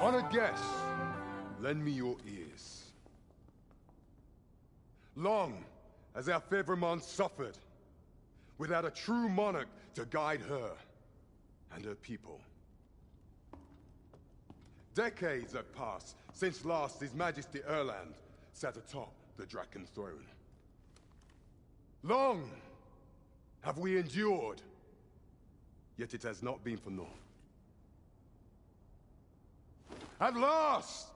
Honored guests, lend me your ears. Long has our Fevrimond suffered, without a true monarch to guide her and her people. Decades have passed since last His Majesty Erland sat atop the Draken throne. Long have we endured, yet it has not been for naught. At last,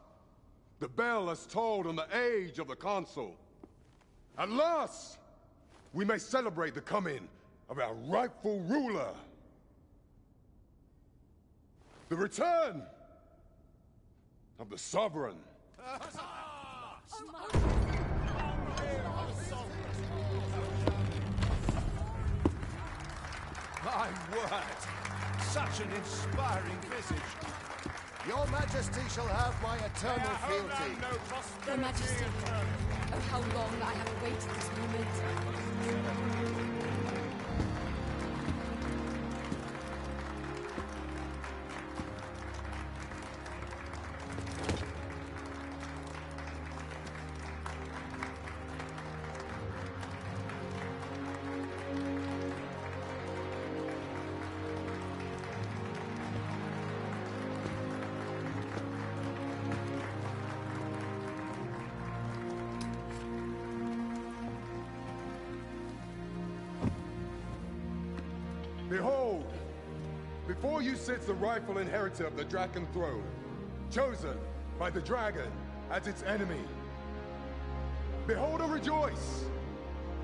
the bell has tolled on the age of the Consul. At last, we may celebrate the coming of our rightful ruler. The return of the Sovereign. My word! Such an inspiring visage. Your Majesty shall have my eternal fealty. Your Majesty, oh how long I have awaited this moment. Behold, before you sits the rightful inheritor of the Draken throne, chosen by the dragon as its enemy. Behold and rejoice!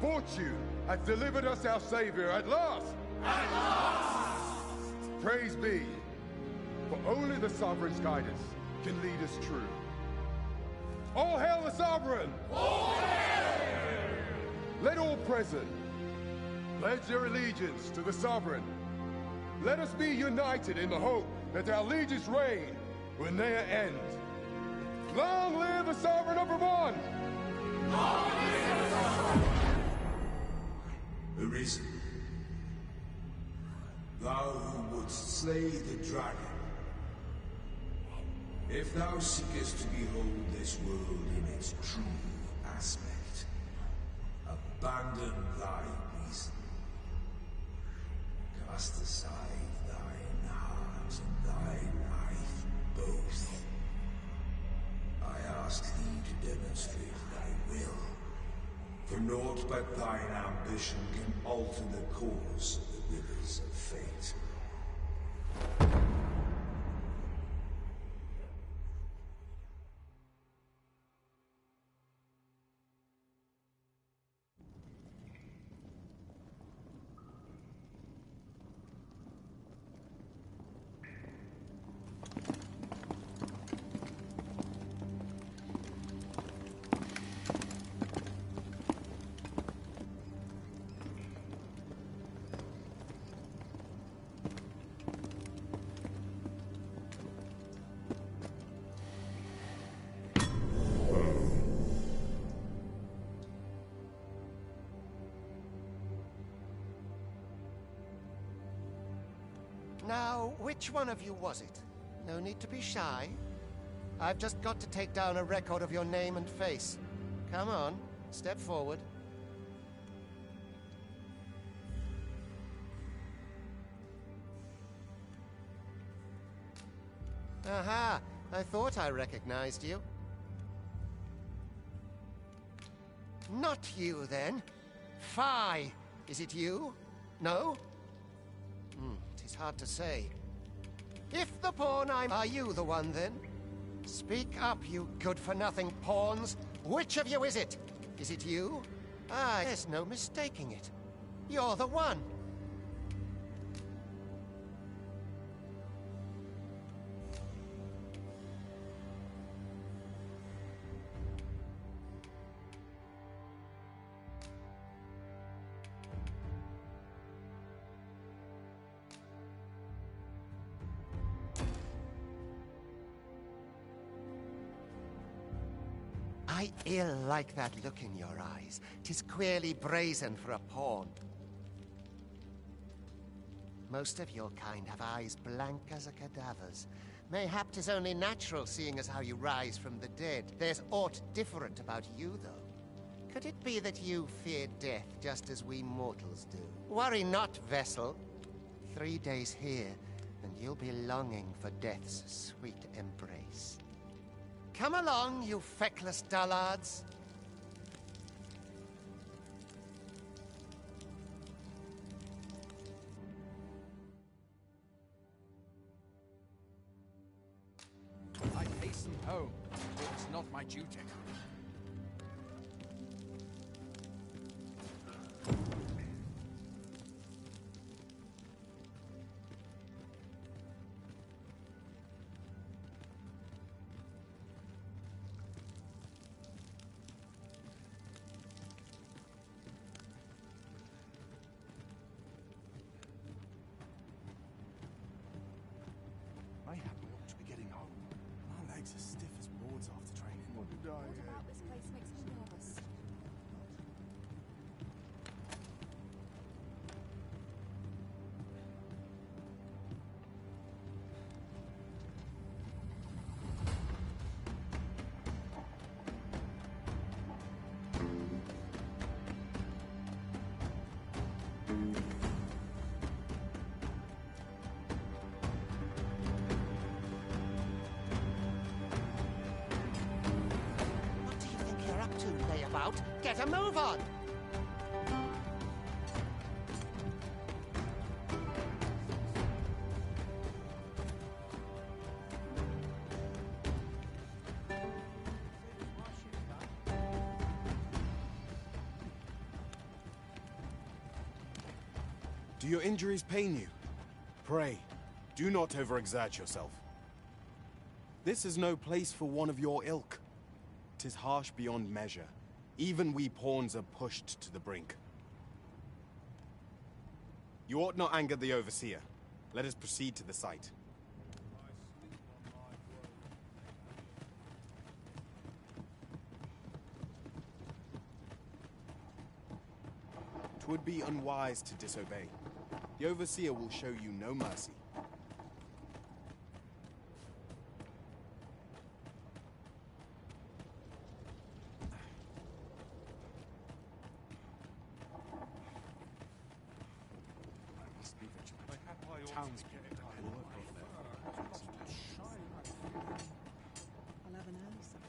Fortune has delivered us our savior at last! At last! Praise be, for only the Sovereign's guidance can lead us true. All hail the Sovereign! All hail! Let all present pledge their allegiance to the Sovereign. Let us be united in the hope that our liege's reign will ne'er end. Long live the Sovereign of Vermont! Long live the Sovereign! Arisen, thou who wouldst slay the dragon, if thou seekest to behold this world in its true aspect, abandon thy reason. Cast aside thine heart and thy life both. I ask thee to demonstrate thy will, for naught but thine ambition can alter the course of the rivers of fate. Now, which one of you was it? No need to be shy. I've just got to take down a record of your name and face. Come on, step forward. Aha! I thought I recognized you. Not you, then. Phi! Is it you? No? It is hard to say. If the pawn are you the one, then? Speak up, you good-for-nothing pawns. Which of you is it? Is it you? Ah, there's no mistaking it. You're the one. I ill like that look in your eyes. 'Tis queerly brazen for a pawn. Most of your kind have eyes blank as a cadaver's. Mayhap 'tis only natural, seeing as how you rise from the dead. There's aught different about you, though. Could it be that you fear death just as we mortals do? Worry not, vessel. 3 days here, and you'll be longing for death's sweet embrace. Come along, you feckless dullards. I hasten home, for it's not my duty. Mayhap we ought to be getting home. My legs are stiff as boards after training. What about this place makes me nervous? What do you think you're up to, layabout? Get a move on! Do your injuries pain you? Pray, do not overexert yourself. This is no place for one of your ilk. 'Tis harsh beyond measure. Even we pawns are pushed to the brink. You ought not anger the overseer. Let us proceed to the site. 'Twould be unwise to disobey. The overseer will show you no mercy. I must be vigilant. Townspeople. I'll have an early supper.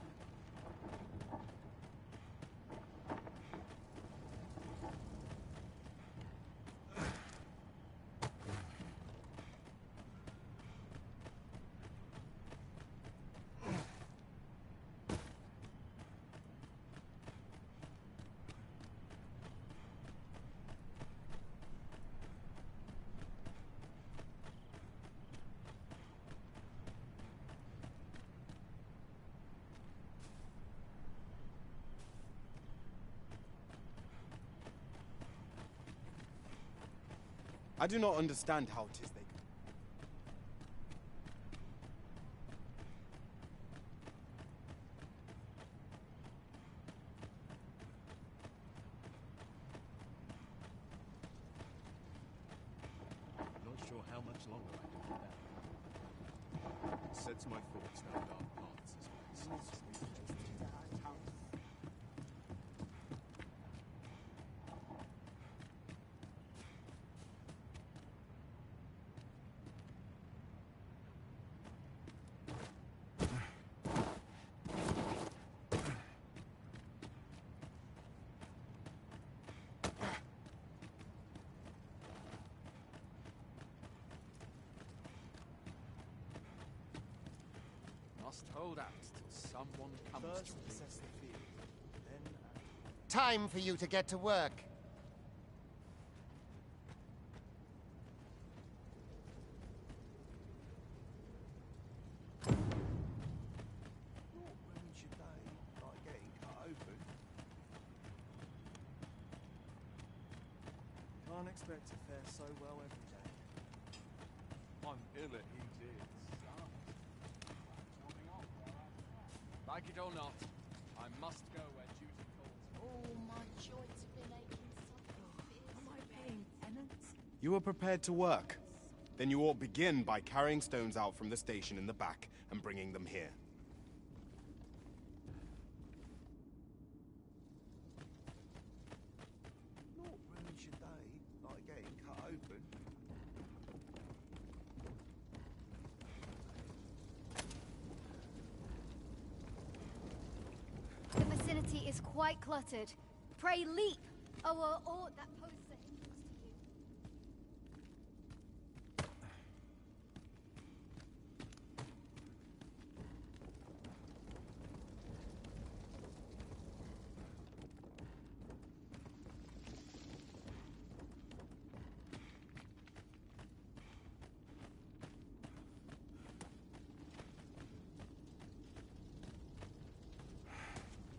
I do not understand how it is they can. Not sure how much longer I can Sets my thoughts down dark paths, this place. Must hold out till someone comes First, to me. assess the field. Then, Time for you to get to work. What ruins your day like getting cut open? can't expect to fare so well every day. I'm ill at ease. Like it or not, I must go where duty calls. Oh, my joints have been aching so. Am I paying penance? You are prepared to work. Then you ought begin by carrying stones out from the station in the back and bringing them here. What ruins your day like getting cut open? The vicinity is quite cluttered. Pray leap, or that poses a hindrance to you.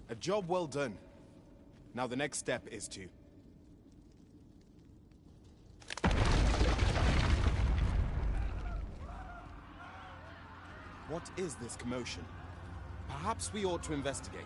A job well done. Now the next step is to... What is this commotion? Perhaps we ought to investigate.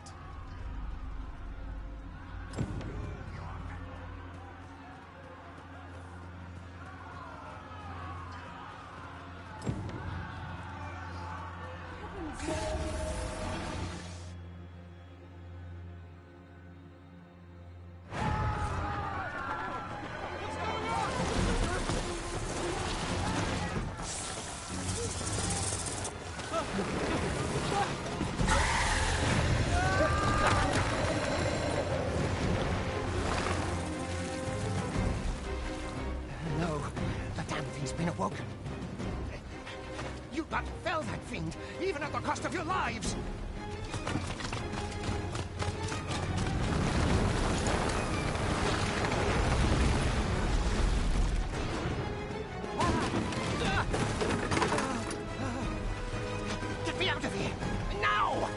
No, the damn thing's been awoken. You but fell that fiend, even at the cost of your lives! Get me out of here! Now!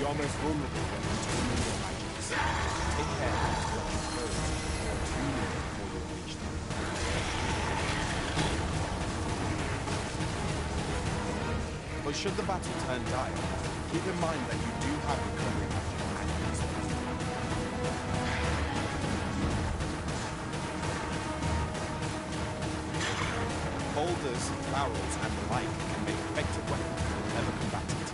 You're most vulnerable when entering your magics. Take care of your foes, or too many before you reach them. But should the battle turn dire, keep in mind that you do have recovery magic at your disposal. Boulders, barrels, and the like can make effective weapons for clever combatants.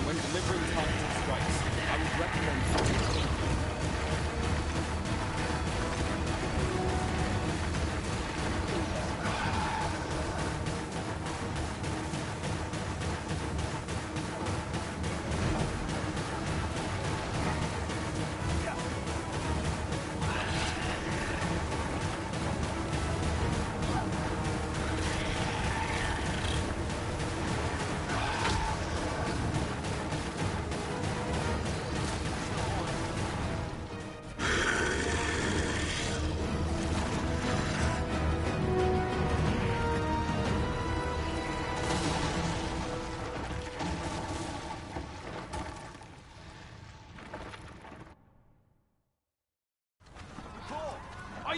When delivering targeted strikes, I would recommend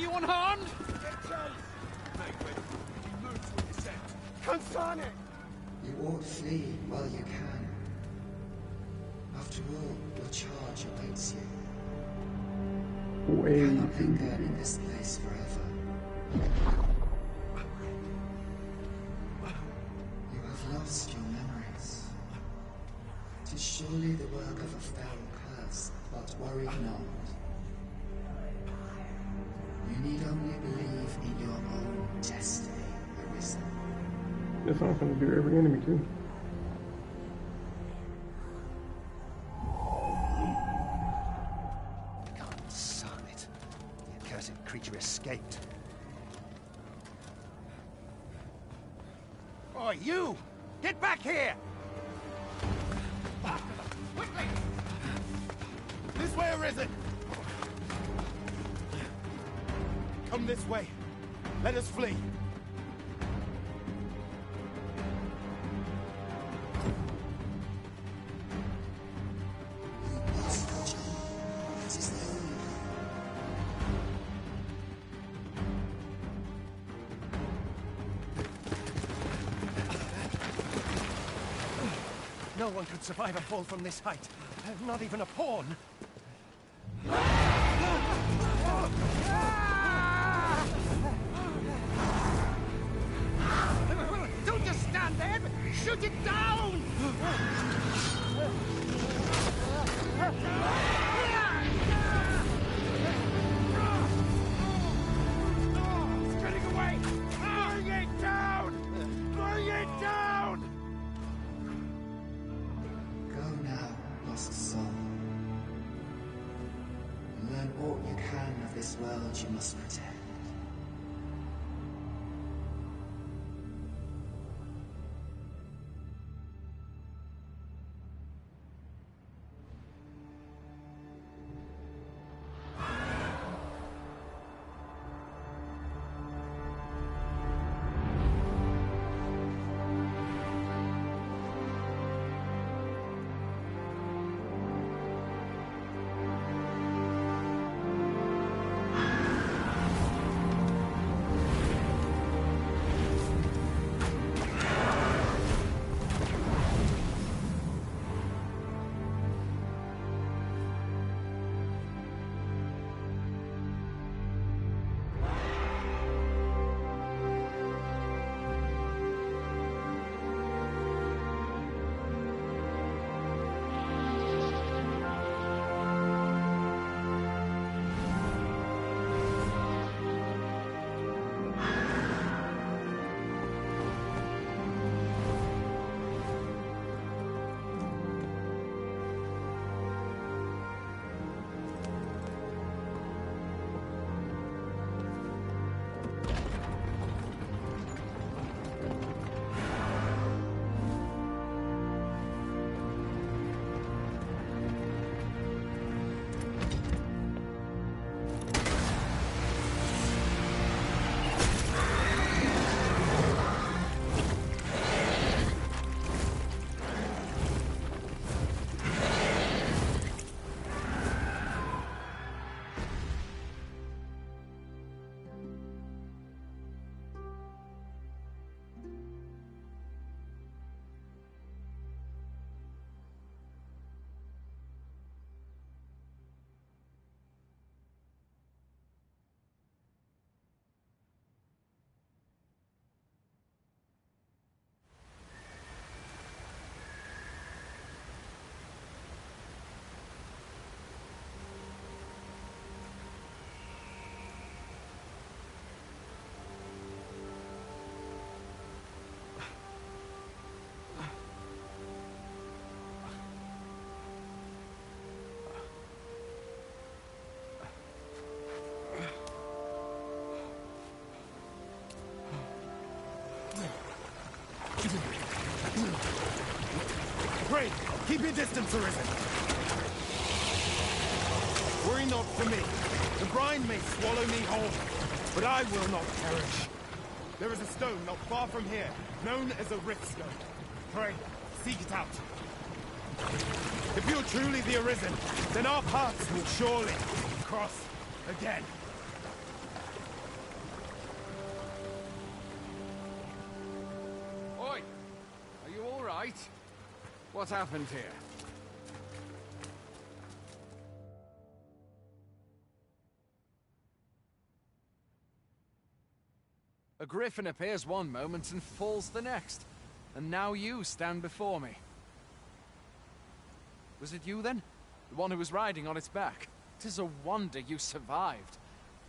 you unharmed? Consane! You ought flee while you can. After all, your charge awaits you. Wait. You cannot linger in this place forever. You have lost your memories. 'Tis surely the work of a fell curse, but worry not. You need only believe in your own destiny, Arisen. That's not gonna do every enemy too. God, son it. The accursed creature escaped. Oh, you! Get back here! Quickly! This way, Arisen! Come this way. Let us flee. No one could survive a fall from this height. Not even a pawn. Don't just stand there! Shoot it down! It's getting away! Bring it down! Bring it down! Go now, lost soul. Learn all you can of this world you must protect. Pray, keep your distance, Arisen. Worry not for me. The brine may swallow me whole, but I will not perish. There is a stone not far from here, known as a rift stone. Pray, seek it out. If you're truly the Arisen, then our paths will surely cross again. right? What happened here? A griffin appears one moment and falls the next. And now you stand before me. Was it you then? The one who was riding on its back? 'Tis a wonder you survived.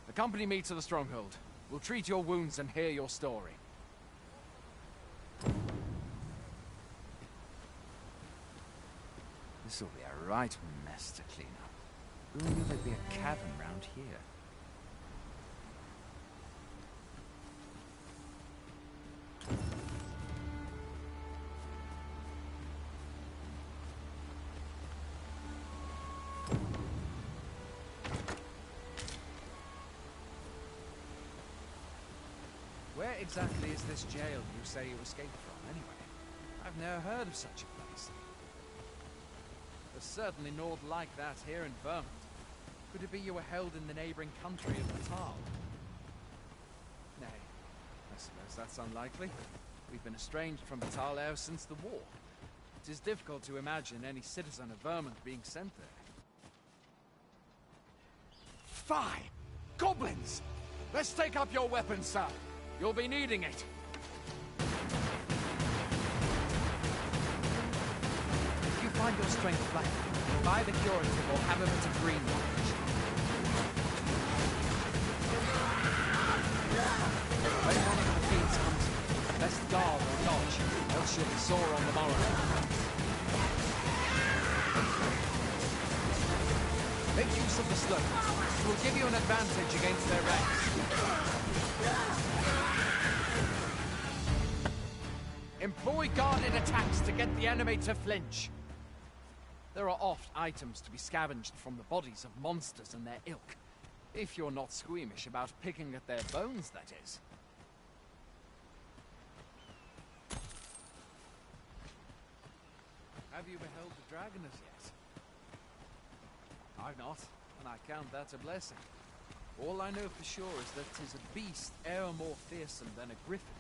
Accompany me to the stronghold. We'll treat your wounds and hear your story. This'll be a right mess to clean up. Who knew there'd be a cavern round here? Where exactly is this jail you say you escaped from, anyway? I've never heard of such a place. There's certainly naught like that here in Vermont. Could it be you were held in the neighboring country of Natal? Nay, I suppose that's unlikely. We've been estranged from Natal ever since the war. It is difficult to imagine any citizen of Vermont being sent there. Fie! Goblins! Let's take up your weapons, sir. You'll be needing it. If you find your strength lacking, buy the curative or have a bit of green knowledge. When one of the fiends comes, best guard or dodge, else you'll be sore on the morrow. Make use of the slope. It will give you an advantage against their ranks. Employ guarded attacks to get the enemy to flinch. There are oft items to be scavenged from the bodies of monsters and their ilk. If you're not squeamish about picking at their bones, that is. Have you beheld the dragon as yet? I've not, and I count that a blessing. All I know for sure is that 'tis a beast e'er more fearsome than a griffin.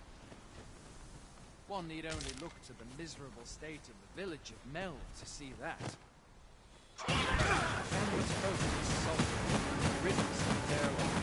One need only look to the miserable state of the village of Mel to see that. And was focused sovereign, riddance of their life.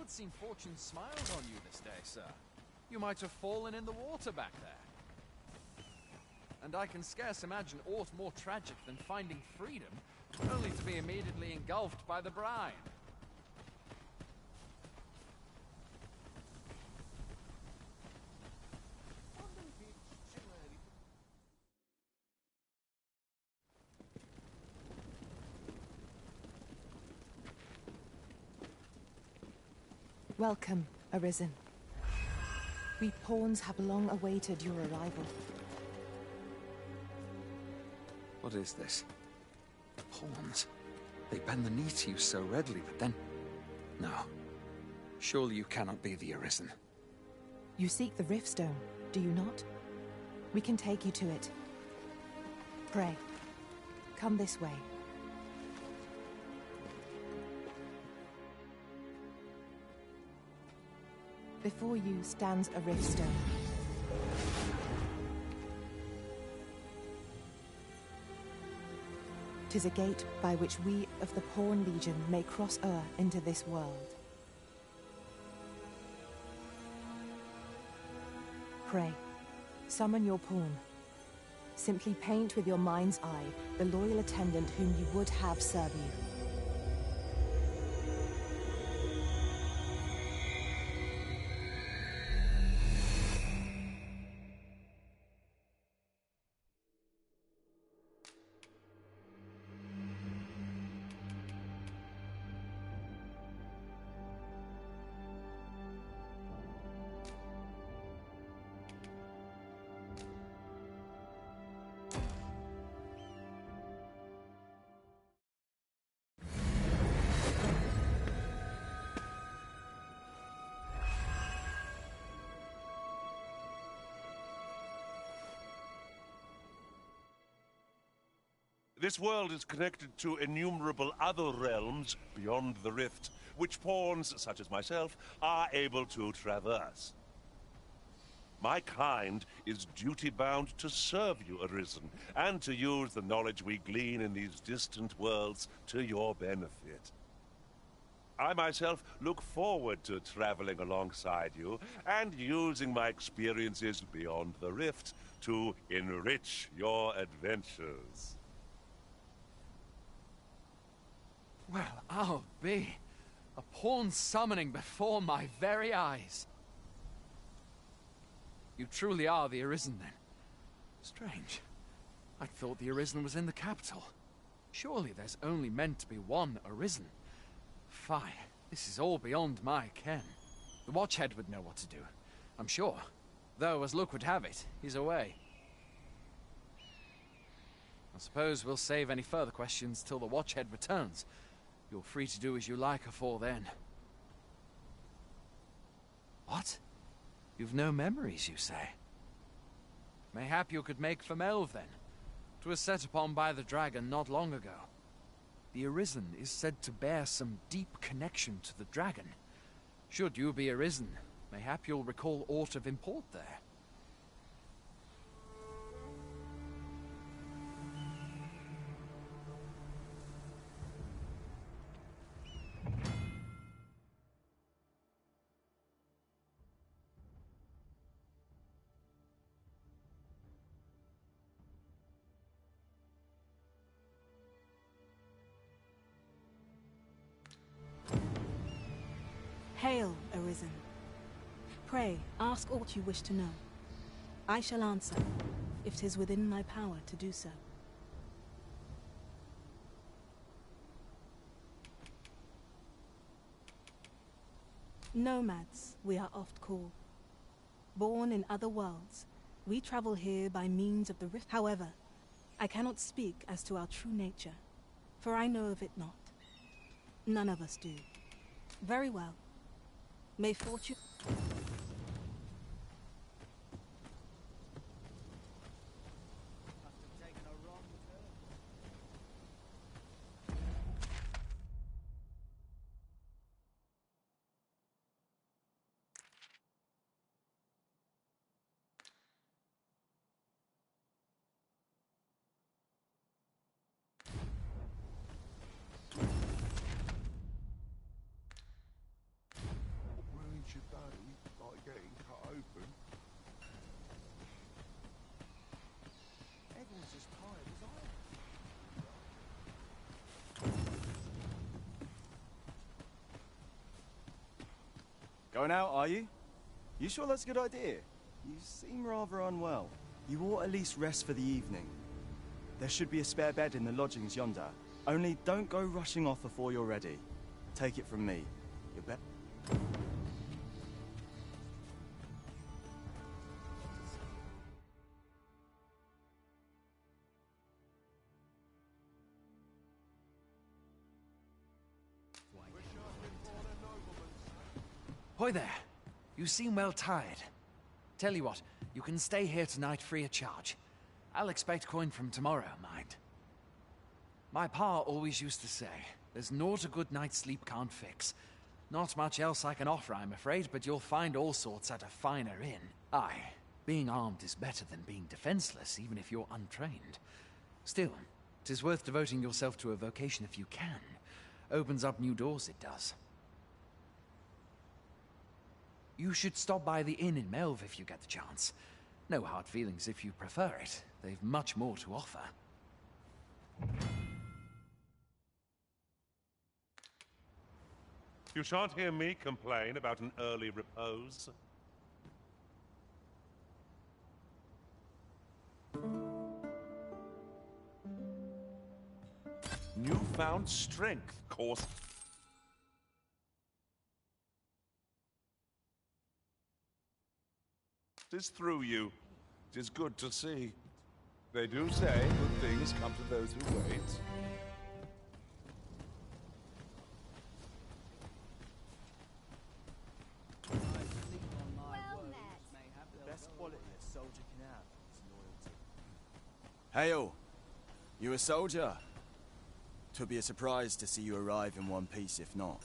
Seen fortune smiles on you this day, sir. You might have fallen in the water back there. And I can scarce imagine aught more tragic than finding freedom, only to be immediately engulfed by the brine. Welcome, Arisen. We pawns have long awaited your arrival. What is this? Pawns? They bend the knee to you so readily, but then... No. Surely you cannot be the Arisen. You seek the Riftstone, do you not? We can take you to it. Pray, come this way. Before you stands a Riftstone. Tis a gate by which we of the Pawn Legion may cross o'er into this world. Pray, summon your pawn. Simply paint with your mind's eye the loyal attendant whom you would have serve you. This world is connected to innumerable other realms beyond the rift, which pawns, such as myself, are able to traverse. My kind is duty-bound to serve you, Arisen, and to use the knowledge we glean in these distant worlds to your benefit. I myself look forward to traveling alongside you and using my experiences beyond the rift to enrich your adventures. Well, I'll be. A pawn summoning before my very eyes. You truly are the Arisen, then. Strange. I thought the Arisen was in the capital. Surely there's only meant to be one Arisen. Fie, this is all beyond my ken. The Watchhead would know what to do, I'm sure. Though, as luck would have it, he's away. I suppose we'll save any further questions till the Watchhead returns. You're free to do as you like afore then. What? You've no memories, you say? Mayhap you could make for Melve, then. 'Twas set upon by the dragon not long ago. The Arisen is said to bear some deep connection to the dragon. Should you be Arisen, mayhap you'll recall aught of import there. Hail, Arisen. Pray, ask aught you wish to know. I shall answer, if 'tis within my power to do so. Nomads, we are oft called. Born in other worlds, we travel here by means of the rift. However, I cannot speak as to our true nature, for I know of it not. None of us do. Very well. May fortune... Going out, are you? You sure that's a good idea? You seem rather unwell. You ought at least rest for the evening. There should be a spare bed in the lodgings yonder. Only don't go rushing off before you're ready. Take it from me. You bet. Hoy there. You seem well tired. Tell you what, you can stay here tonight free of charge. I'll expect coin from tomorrow, mind. My pa always used to say, there's naught a good night's sleep can't fix. Not much else I can offer, I'm afraid, but you'll find all sorts at a finer inn. Aye, being armed is better than being defenseless, even if you're untrained. Still, 'tis worth devoting yourself to a vocation if you can. Opens up new doors, it does. You should stop by the inn in Melve if you get the chance. No hard feelings if you prefer it. They've much more to offer. You shan't hear me complain about an early repose. Newfound strength course. Is through you. It is good to see. They do say good things come to those who wait. Hail! You a soldier? 'Twould be a surprise to see you arrive in one piece if not.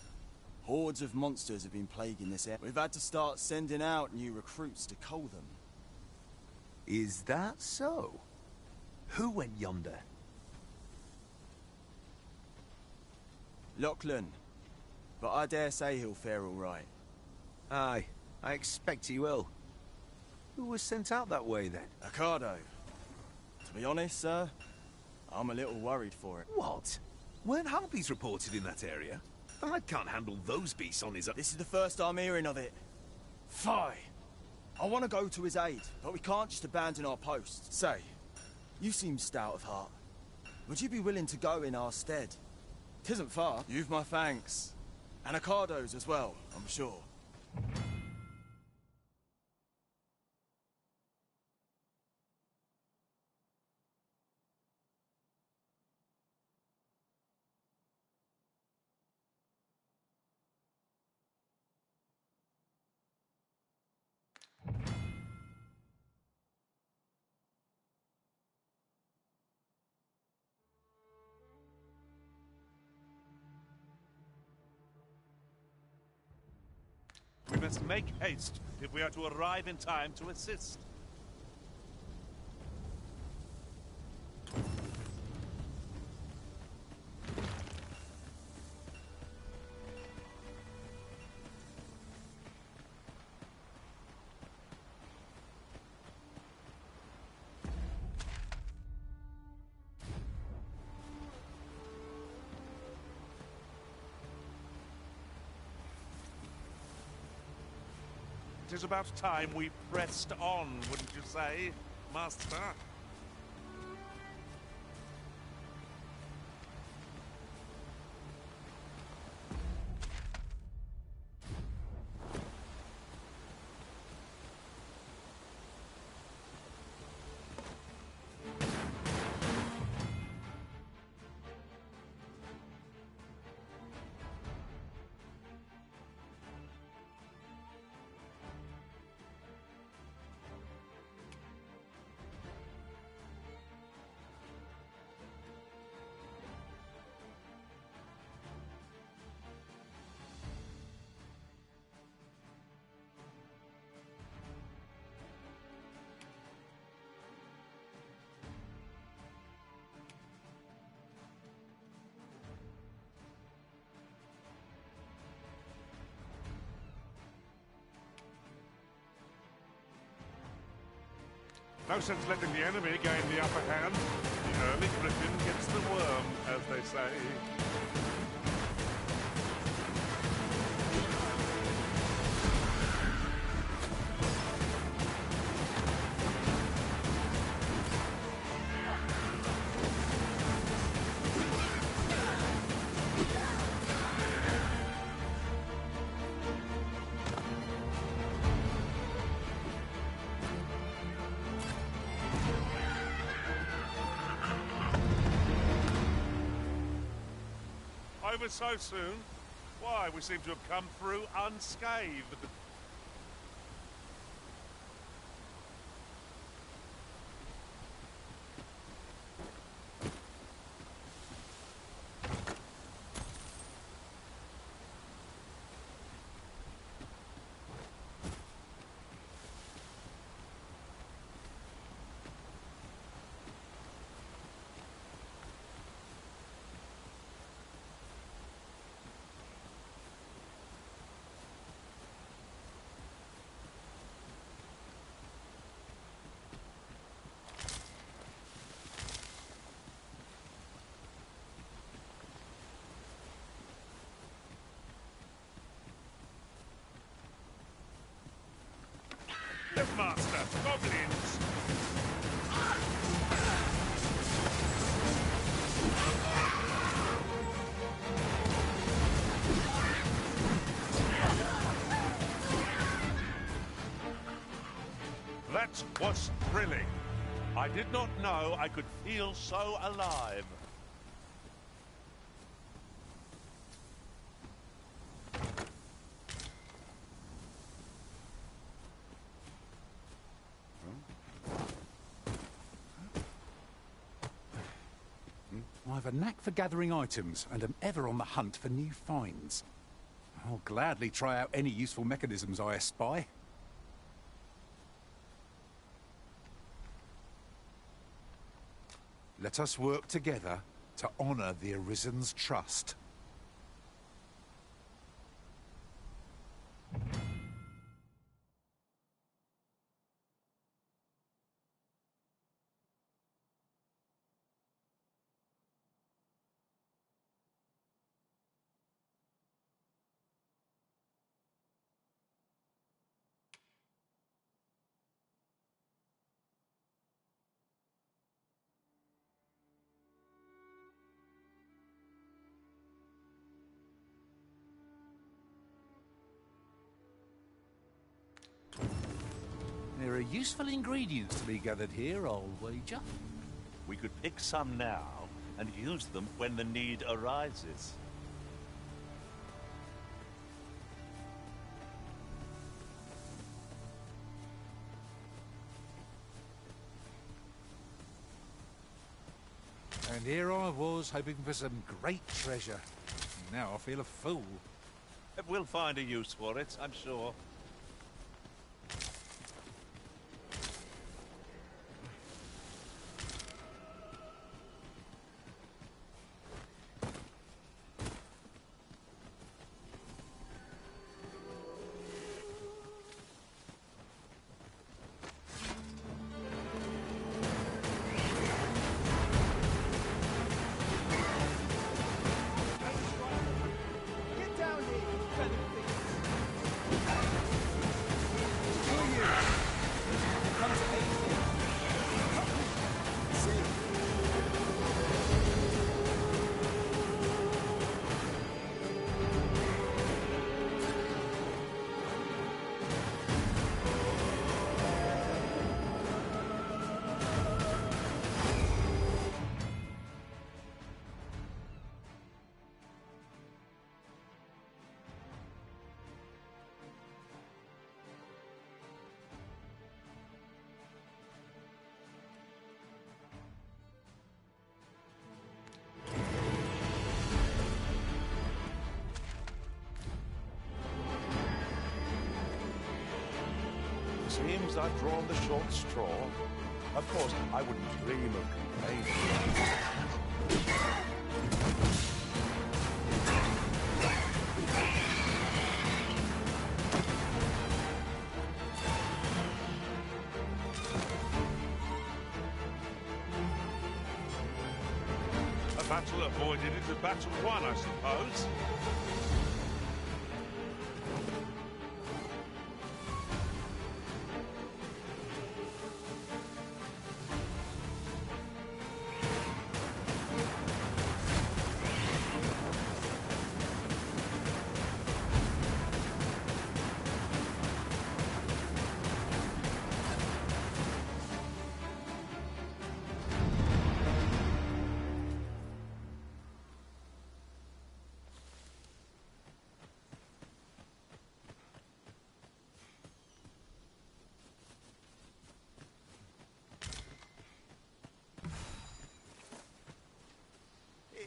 Hordes of monsters have been plaguing this area. We've had to start sending out new recruits to cull them. Is that so? Who went yonder? Lachlan. But I dare say he'll fare all right. Aye, I expect he will. Who was sent out that way then? Isekai'd. To be honest, sir, I'm a little worried for it. What? Weren't harpies reported in that area? I can't handle those beasts on his own. This is the first I'm hearing of it. Fie! I want to go to his aid, but we can't just abandon our post. Say, you seem stout of heart. Would you be willing to go in our stead? 'Tisn't far. You've my thanks. And Isekai'd's as well, I'm sure. We must make haste if we are to arrive in time to assist. It is about time we pressed on, wouldn't you say, Master? No sense letting the enemy gain the upper hand. The early griffin gets the worm, as they say. Over so soon? Why, we seem to have come through unscathed. Yes, Master. Goblins! That was thrilling. I did not know I could feel so alive. I have a knack for gathering items, and am ever on the hunt for new finds. I'll gladly try out any useful mechanisms I espy. Let us work together to honor the Arisen's trust. There are useful ingredients to be gathered here, I'll wager. We could pick some now and use them when the need arises. And here I was, hoping for some great treasure. Now I feel a fool. We'll find a use for it, I'm sure. Seems I've drawn the short straw. Of course, I wouldn't dream of complaining. A battle avoided is a battle won, I suppose.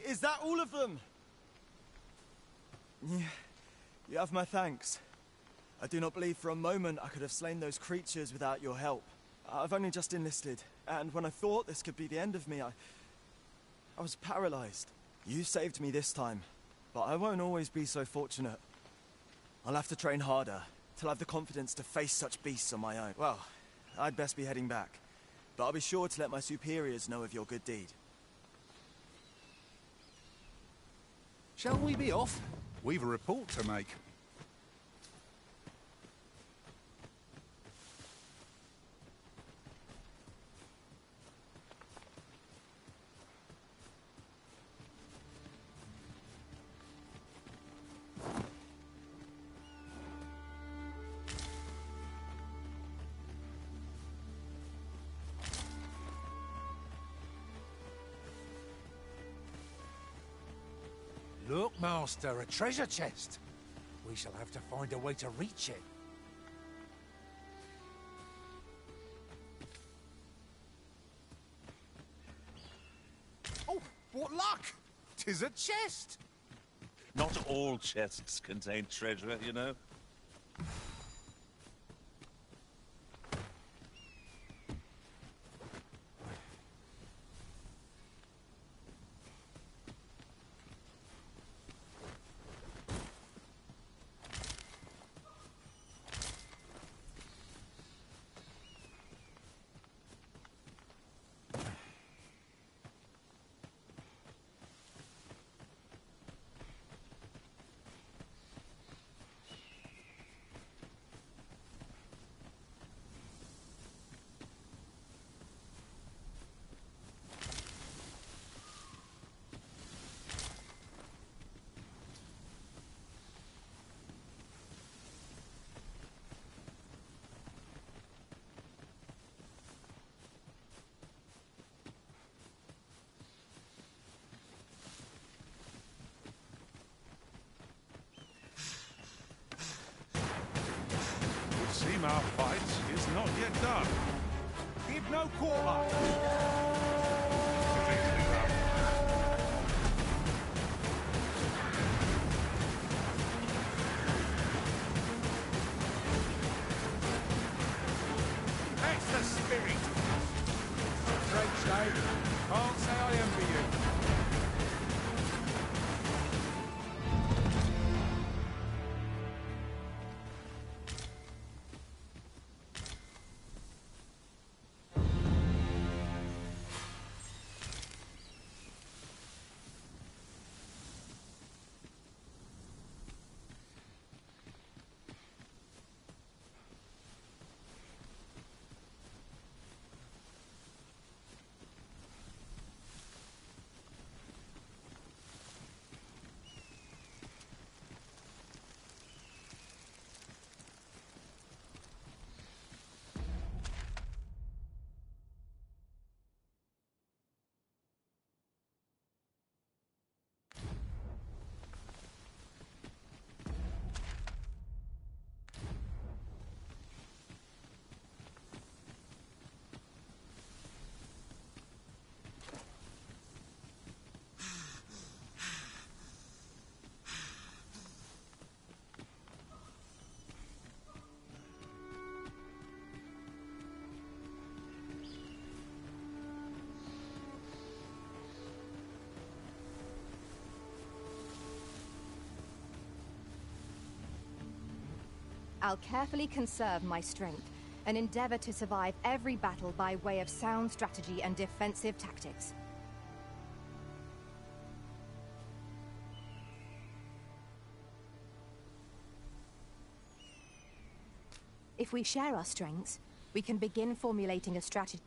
Is that all of them? Yeah, you have my thanks. I do not believe for a moment I could have slain those creatures without your help. I've only just enlisted, and when I thought this could be the end of me, I was paralyzed. You saved me this time, but I won't always be so fortunate. I'll have to train harder, till I have the confidence to face such beasts on my own. Well, I'd best be heading back, but I'll be sure to let my superiors know of your good deed. Shall we be off? We've a report to make. Look, Master, a treasure chest. We shall have to find a way to reach it. Oh, what luck! 'Tis a chest! Not all chests contain treasure, you know. Seem our fight is not yet done. Give no quarter! That's the spirit! French, eh? Can't say I envy you. I'll carefully conserve my strength and endeavor to survive every battle by way of sound strategy and defensive tactics. If we share our strengths, we can begin formulating a strategy.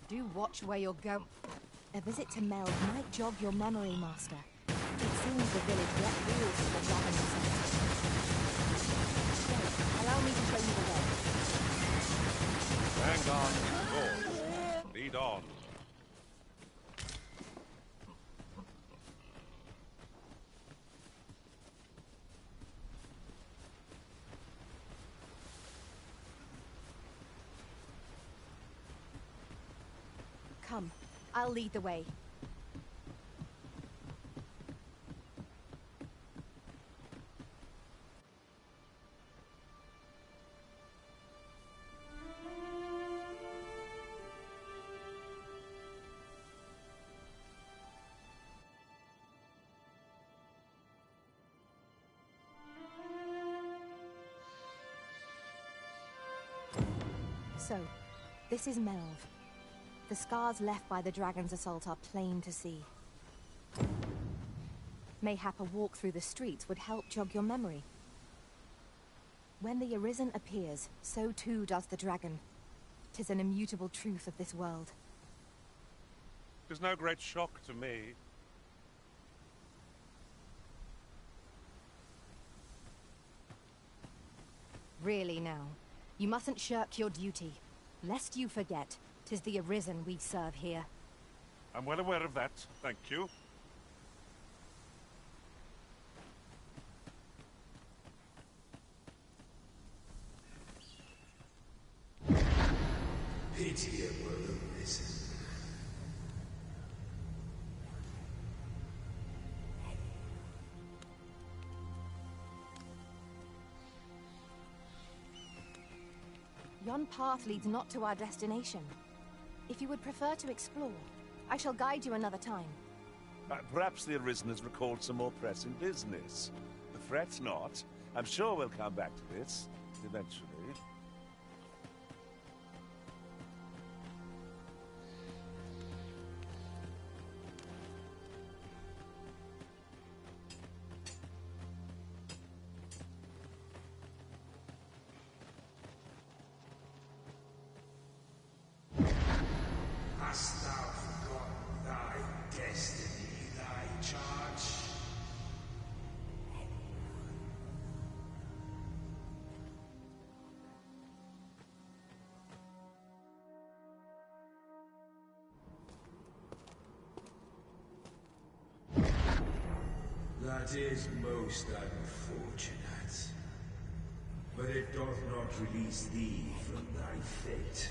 Do watch where you're going. A visit to Meld might jog your memory, Master. It seems the village let rules to the dragon themselves. Allow me to show you the way. Vanguard is yours. Lead on. Come, I'll lead the way. So, this is Melv. The scars left by the dragon's assault are plain to see. Mayhap a walk through the streets would help jog your memory. When the Arisen appears, so too does the dragon. 'Tis an immutable truth of this world. It's no great shock to me. Really now, you mustn't shirk your duty. Lest you forget, 'tis the Arisen we serve here. I'm well aware of that, thank you. Pity it were the Arisen. Yon path leads not to our destination. If you would prefer to explore, I shall guide you another time. Perhaps the Arisen has recalled some more pressing business. Fret not. I'm sure we'll come back to this, eventually. Hast thou forgotten thy destiny, thy charge? That is most unfortunate. But it doth not release thee from thy fate.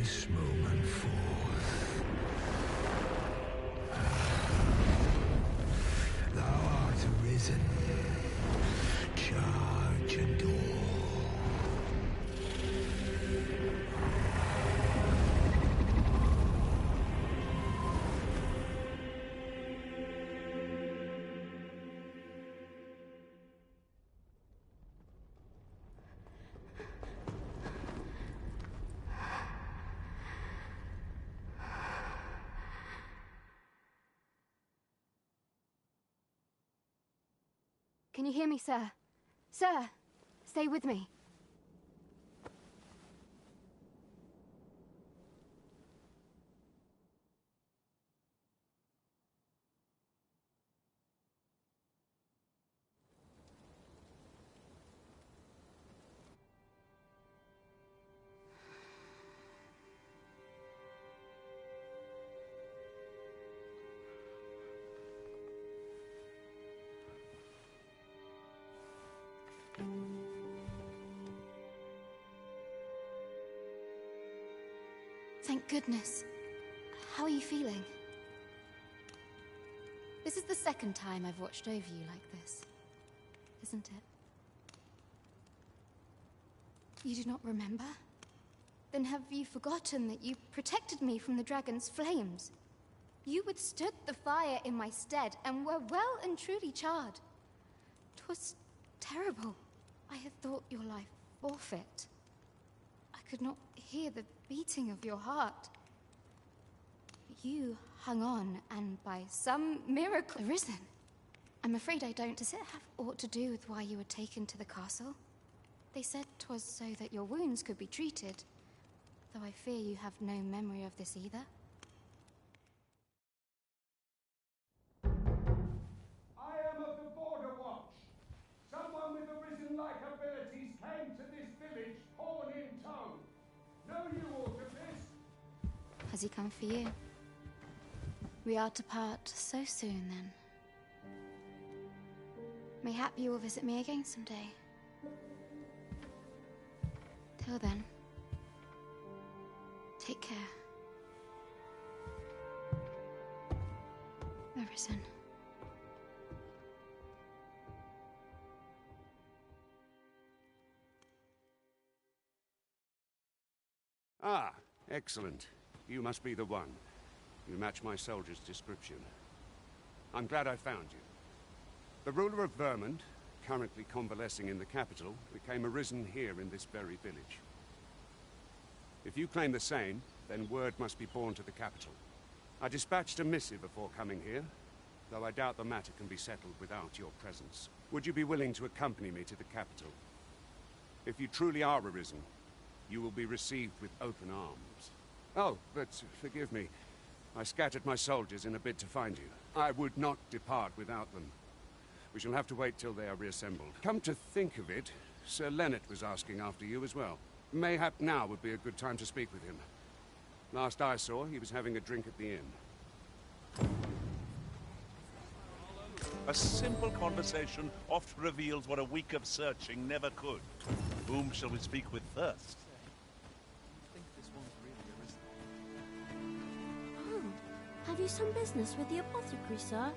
this moment forth. Thou art arisen. Charge and all. Can you hear me, sir? Sir, stay with me. Thank goodness. How are you feeling? This is the second time I've watched over you like this, isn't it? You do not remember? Then have you forgotten that you protected me from the dragon's flames? You withstood the fire in my stead and were well and truly charred. 'Twas terrible. I had thought your life forfeit. I could not hear the beating of your heart. But you hung on, and by some miracle arisen. I'm afraid I don't. Does it have aught to do with why you were taken to the castle? They said 'twas so that your wounds could be treated, though I fear you have no memory of this either. I am of the Border Watch. Someone with arisen-like abilities came to this village, horn in tow. Know you aught of this? Has he come for you? We are to part so soon, then. Mayhap you will visit me again someday. Till then, take care. Arisen. Ah, excellent. You must be the one. You match my soldier's description. I'm glad I found you. The ruler of Vermont, currently convalescing in the capital, became arisen here in this very village. If you claim the same, then word must be borne to the capital. I dispatched a missive before coming here, though I doubt the matter can be settled without your presence. Would you be willing to accompany me to the capital? If you truly are arisen, you will be received with open arms. Oh, but forgive me. I scattered my soldiers in a bid to find you. I would not depart without them. We shall have to wait till they are reassembled. Come to think of it, Sir Leonard was asking after you as well. Mayhap now would be a good time to speak with him. Last I saw, he was having a drink at the inn. A simple conversation oft reveals what a week of searching never could. Whom shall we speak with first? Oh, have you some business with the apothecary, sir?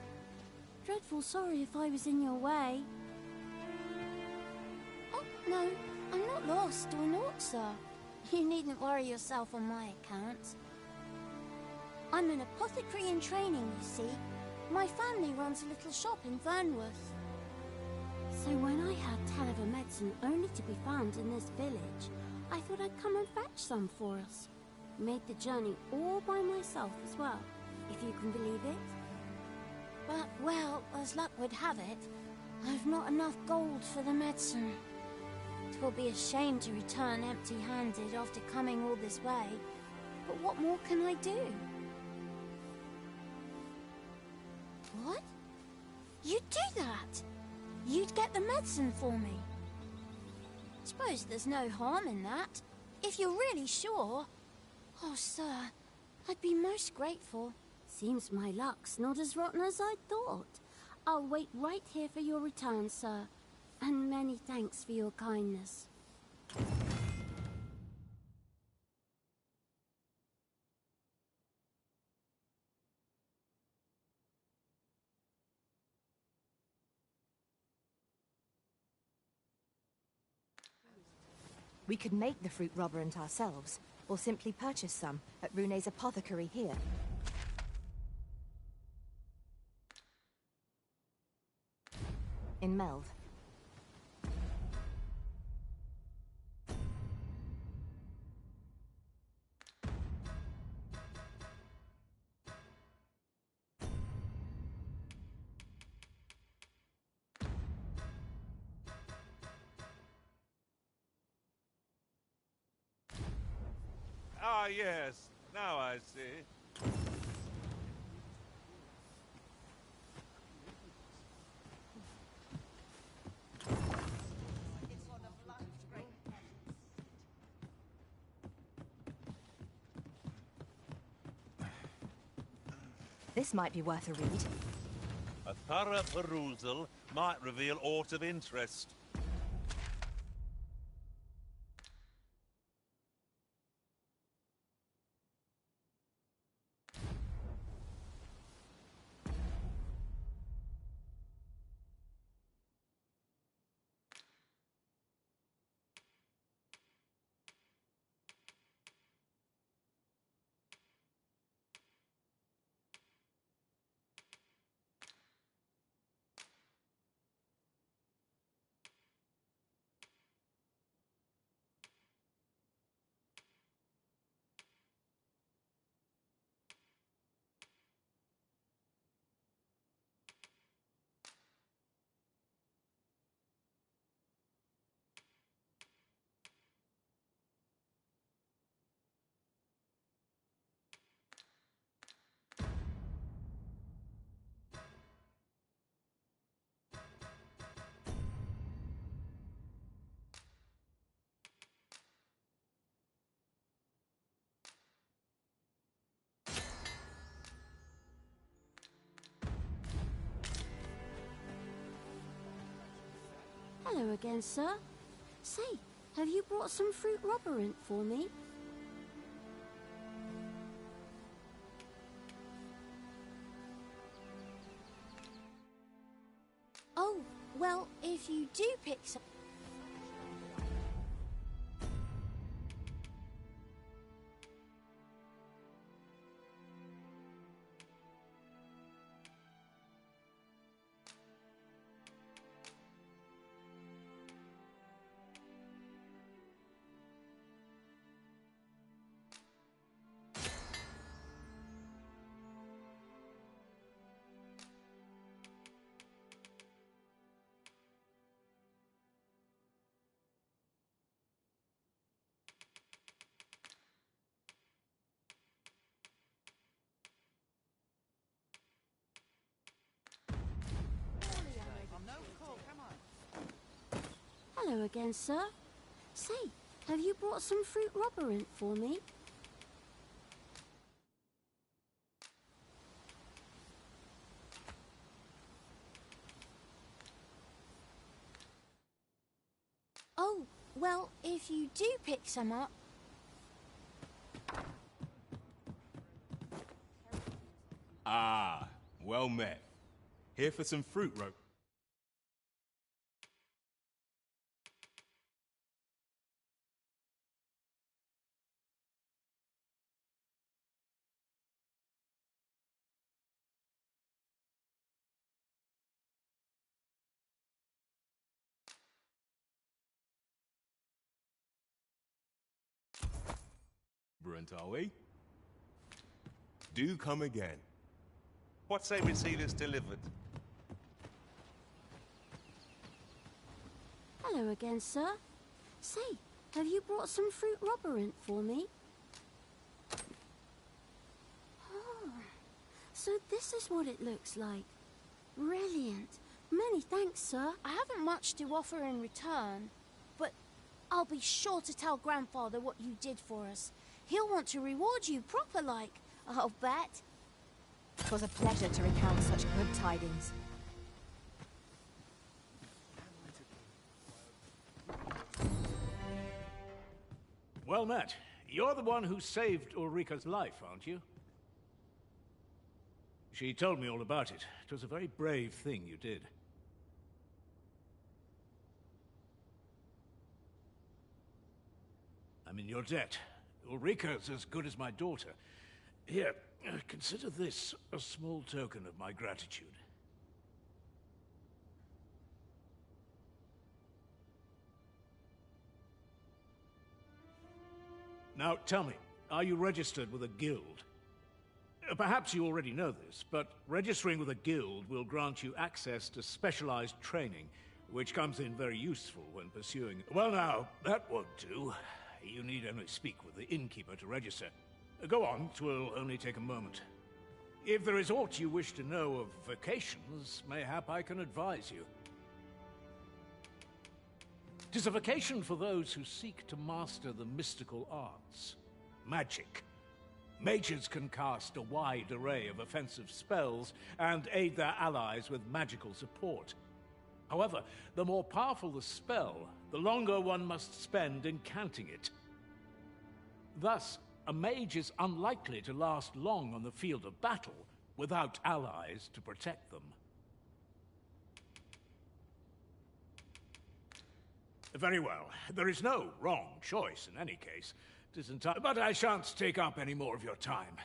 Dreadful sorry if I was in your way. Oh, no, I'm not lost or naught, sir. You needn't worry yourself on my account. I'm an apothecary in training, you see. My family runs a little shop in Fernworth. So when I heard tell of a medicine only to be found in this village, I thought I'd come and fetch some for us. Made the journey all by myself as well, if you can believe it. But, well, as luck would have it, I've not enough gold for the medicine. 'Twill be a shame to return empty-handed after coming all this way. But what more can I do? What? You'd do that? You'd get the medicine for me? Suppose there's no harm in that, if you're really sure. Oh, sir, I'd be most grateful. Seems my luck's not as rotten as I thought. I'll wait right here for your return, sir. And many thanks for your kindness. We could make the fruit robberant ourselves, or simply purchase some at Rune's apothecary here. In Melve. Ah, yes. Now I see. This might be worth a read. A thorough perusal might reveal aught of interest. Hello again, sir. Say, have you brought some fruit robberant for me? Oh, well, if you do pick some... Hello again, sir. Say, have you brought some fruit robberant for me? Oh, well, if you do pick some up... Ah, well met. Here for some fruit rope. Brent, are we? Do come again. What say we see this delivered? Hello again, sir. Say, have you brought some fruit robberant for me? Oh, so this is what it looks like. Brilliant. Many thanks, sir. I haven't much to offer in return, but I'll be sure to tell Grandfather what you did for us. He'll want to reward you proper like, I'll bet. It was a pleasure to recount such good tidings. Well met. You're the one who saved Ulrika's life, aren't you? She told me all about it. It was a very brave thing you did. I'm in your debt. Ulrika's as good as my daughter. Here, consider this a small token of my gratitude. Now, tell me, are you registered with a guild? Perhaps you already know this, but registering with a guild will grant you access to specialized training, which comes in very useful when pursuing... Well now, that won't do. You need only speak with the innkeeper to register. Go on, 'twill only take a moment. If there is aught you wish to know of vacations, mayhap I can advise you. 'Tis a vacation for those who seek to master the mystical arts. Magic. Mages can cast a wide array of offensive spells and aid their allies with magical support. However, the more powerful the spell, the longer one must spend in counting it. Thus, a mage is unlikely to last long on the field of battle without allies to protect them. Very well. There is no wrong choice in any case. 'Tis entirely... But I shan't take up any more of your time.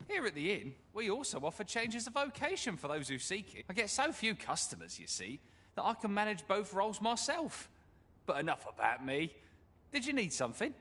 Here at the inn, we also offer changes of vocation for those who seek it. I get so few customers, you see, that I can manage both roles myself. But enough about me. Did you need something?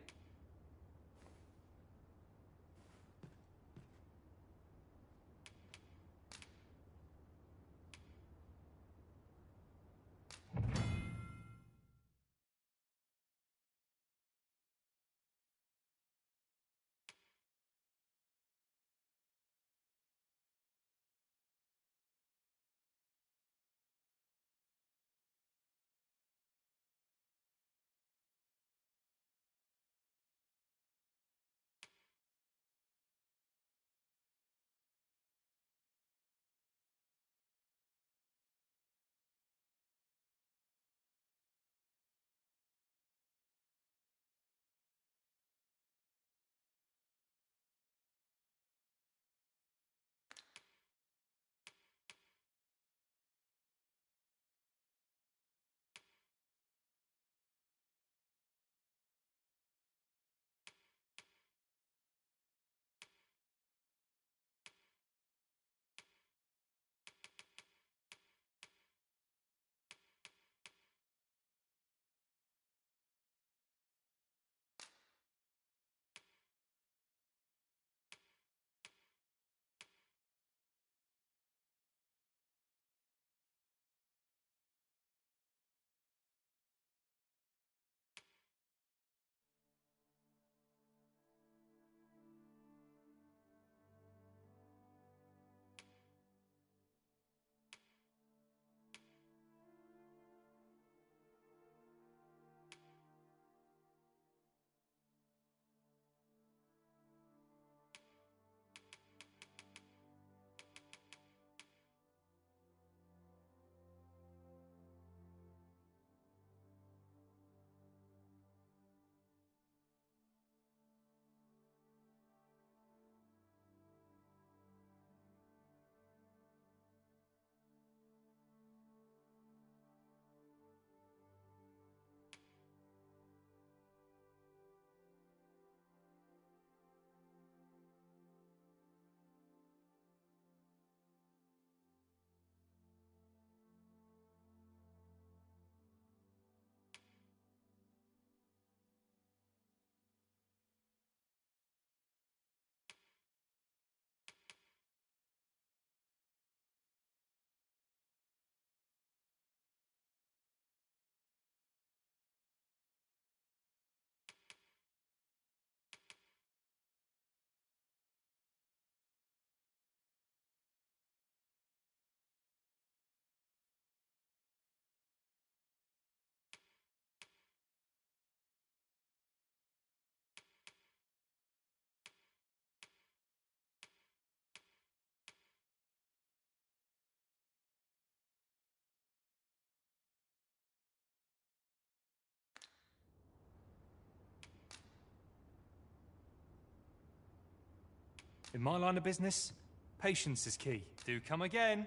In my line of business, patience is key. Do come again.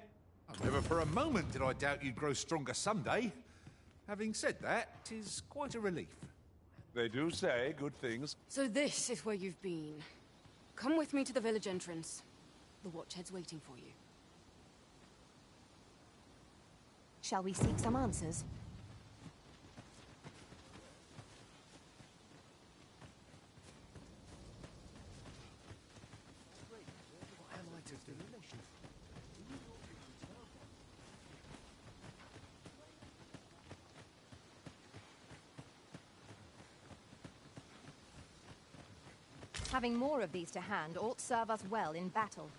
Never for a moment did I doubt you'd grow stronger someday. Having said that, 'tis quite a relief. They do say good things. So this is where you've been. Come with me to the village entrance. The Watchhead's waiting for you. Shall we seek some answers? Having more of these to hand ought serve us well in battle.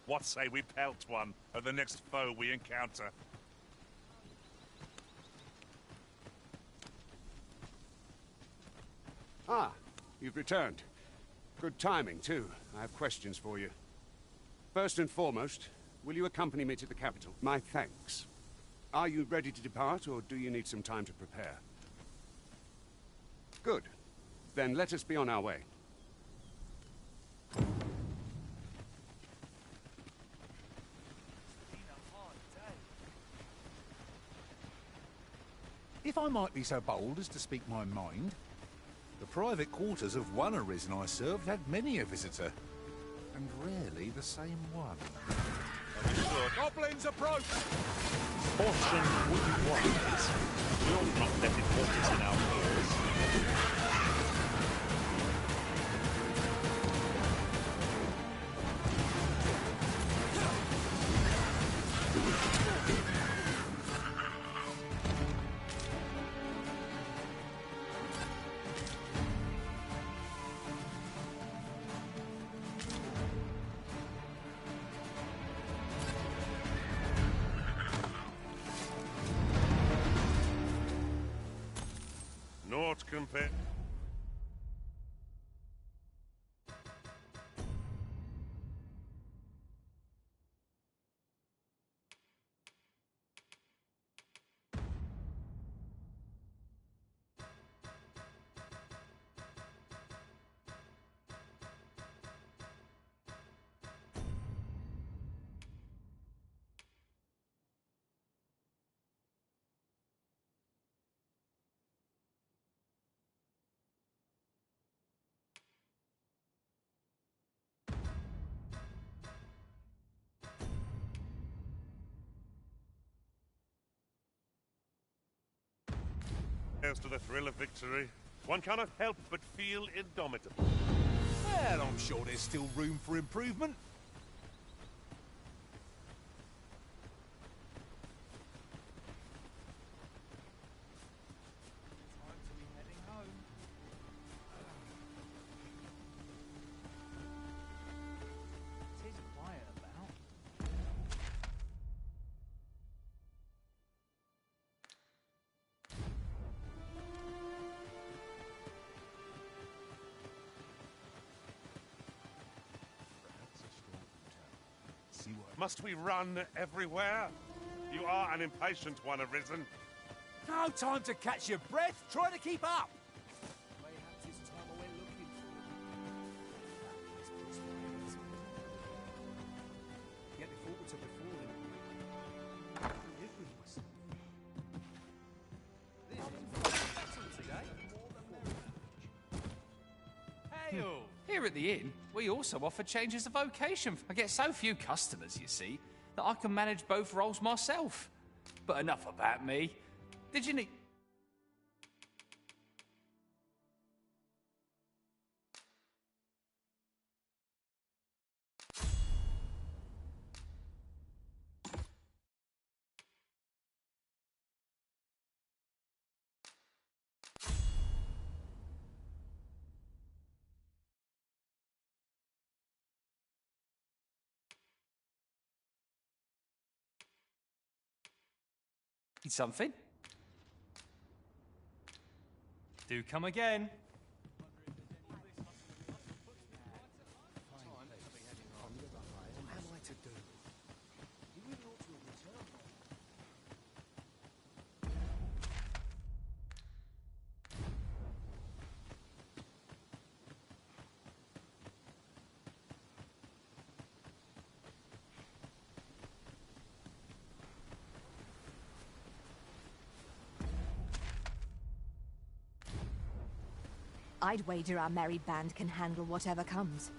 What say we pelt one of the next foe we encounter? Ah, you've returned. Good timing, too. I have questions for you. First and foremost, will you accompany me to the capital? My thanks. Are you ready to depart, or do you need some time to prepare? Good. Then let us be on our way. If I might be so bold as to speak my mind, the private quarters of one Arisen I served had many a visitor, and rarely the same one. Goblins approach! Caution would be wise. We ought not let it hurt us in our cause. Naught compared. As to the thrill of victory, one cannot help but feel indomitable. Well, I'm sure there's still room for improvement. Must we run everywhere? You are an impatient one, Arisen. No time to catch your breath. Try to keep up. Here at the inn, we also offer changes of vocation. I get so few customers, you see, that I can manage both roles myself. But enough about me. Did you need... Need something? Do come again. I'd wager our merry band can handle whatever comes.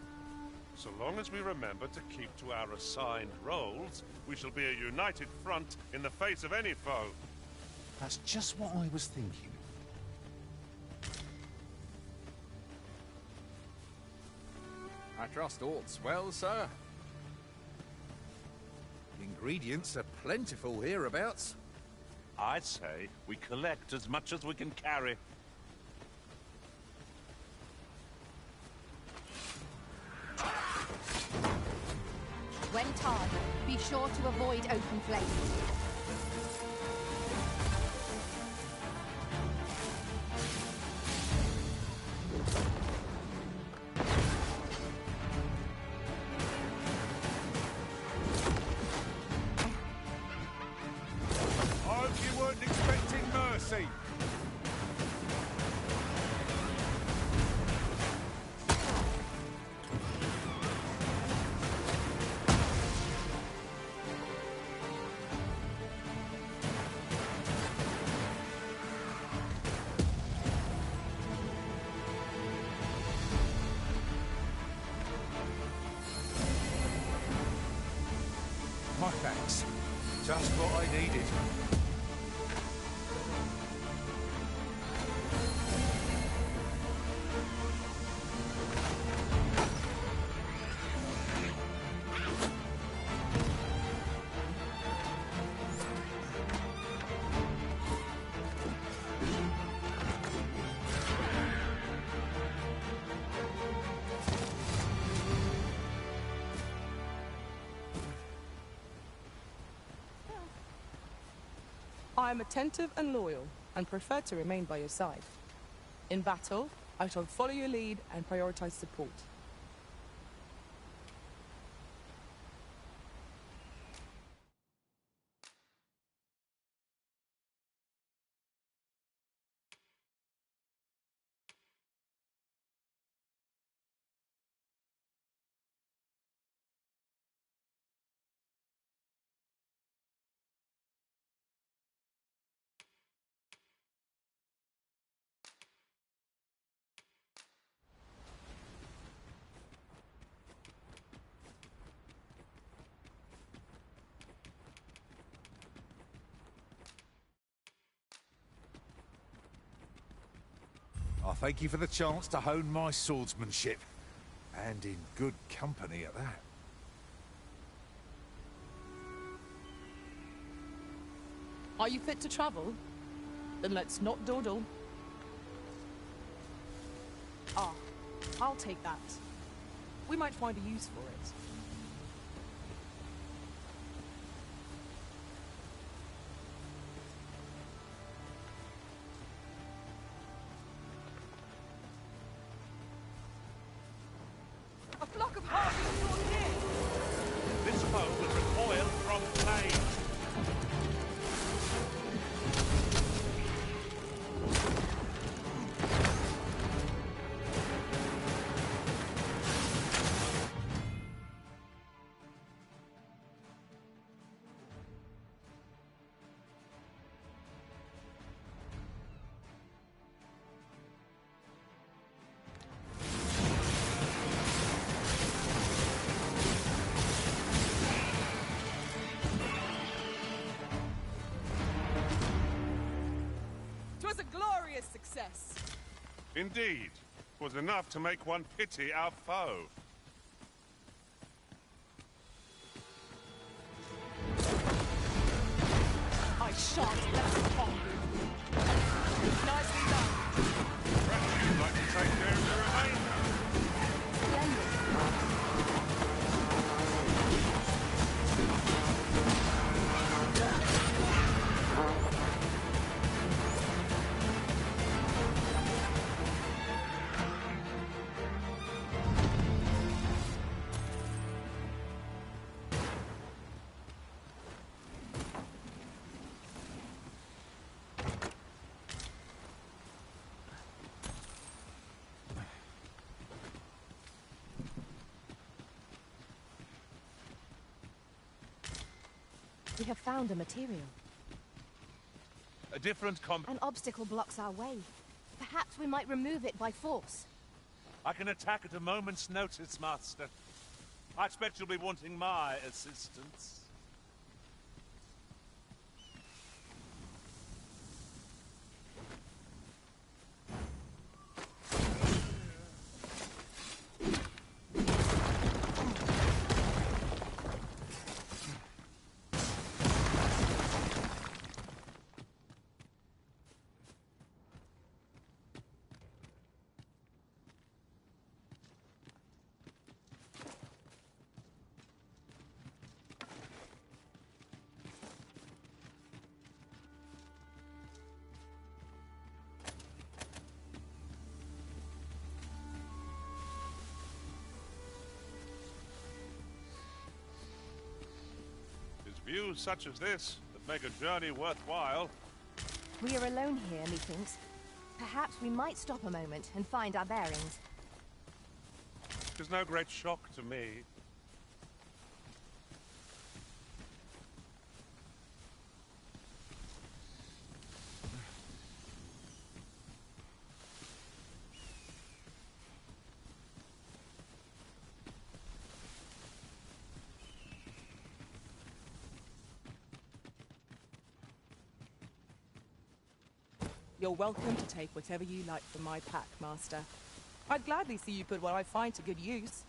So long as we remember to keep to our assigned roles, we shall be a united front in the face of any foe. That's just what I was thinking. I trust all's well, sir. Ingredients are plentiful hereabouts. I'd say we collect as much as we can carry. When tarred, be sure to avoid open flames. I hope you weren't expecting mercy. My thanks. Just what I needed. I am attentive and loyal, and prefer to remain by your side. In battle, I shall follow your lead and prioritize support. I thank you for the chance to hone my swordsmanship. And in good company at that. Are you fit to travel? Then let's not dawdle. Ah, I'll take that. We might find a use for it. A flock of harpies drawn near! This foe will recoil from flame. Twas a glorious success. Indeed, was enough to make one pity our foe. I shan't let it fall. Nicely done. Perhaps you'd like to take care of the remainder. We have found a material. A different An obstacle blocks our way. Perhaps we might remove it by force. I can attack at a moment's notice, Master. I expect you'll be wanting my assistance. Views such as this that make a journey worthwhile. We are alone here, methinks. Perhaps we might stop a moment and find our bearings. It is no great shock to me. You're welcome to take whatever you like from my pack, Master. I'd gladly see you put what I find to good use.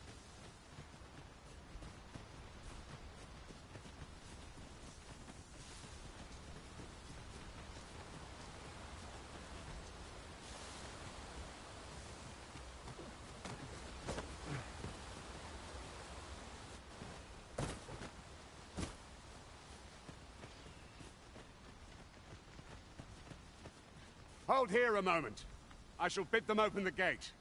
Hold here a moment. I shall bid them open the gate.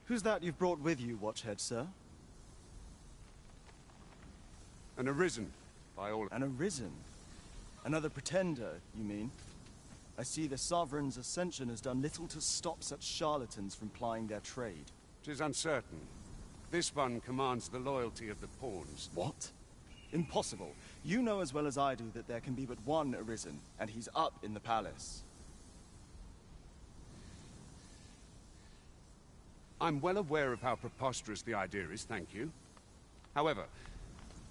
Who's that you've brought with you, Watchhead, sir? An Arisen, by all... An Arisen? Another pretender, you mean? I see the Sovereign's ascension has done little to stop such charlatans from plying their trade. 'Tis uncertain. This one commands the loyalty of the pawns. What? Impossible. You know as well as I do that there can be but one Arisen, and he's up in the palace. I'm well aware of how preposterous the idea is, thank you. However,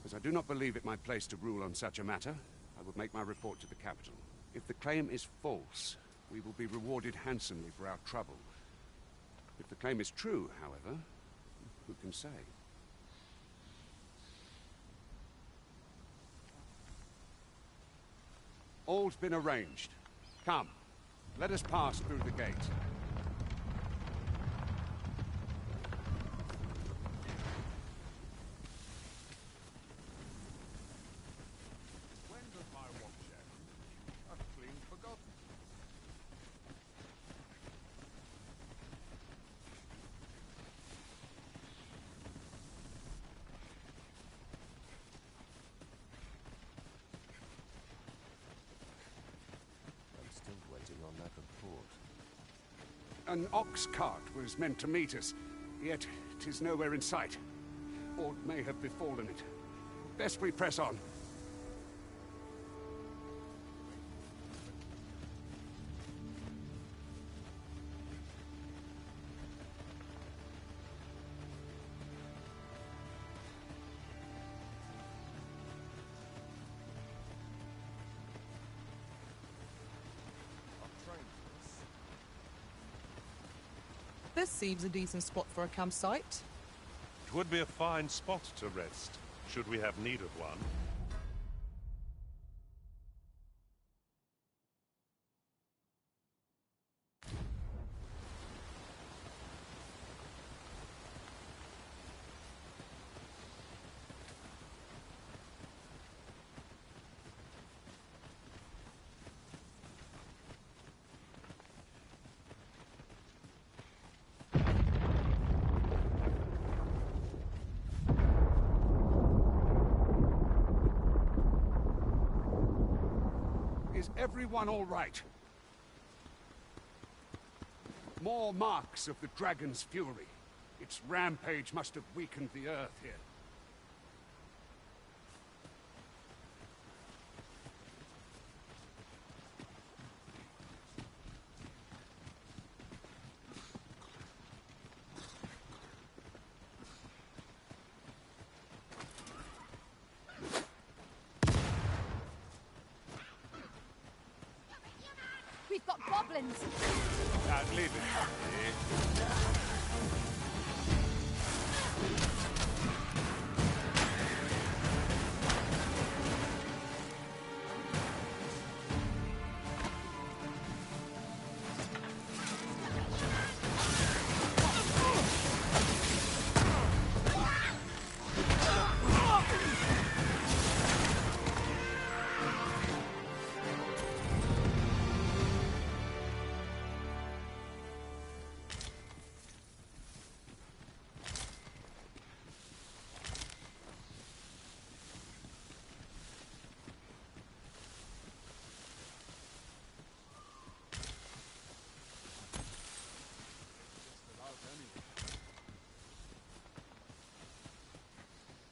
as I do not believe it my place to rule on such a matter, I will make my report to the capital. If the claim is false, we will be rewarded handsomely for our trouble. If the claim is true, however, who can say? All's been arranged. Come, let us pass through the gate. When does my watch end? I've clean forgotten. On that report. An ox cart was meant to meet us, yet 'tis nowhere in sight. Aught may have befallen it. Best we press on. This seems a decent spot for a campsite. It would be a fine spot to rest, should we have need of one. Is everyone all right? More marks of the dragon's fury. Its rampage must have weakened the earth here. We've got goblins! Leave it.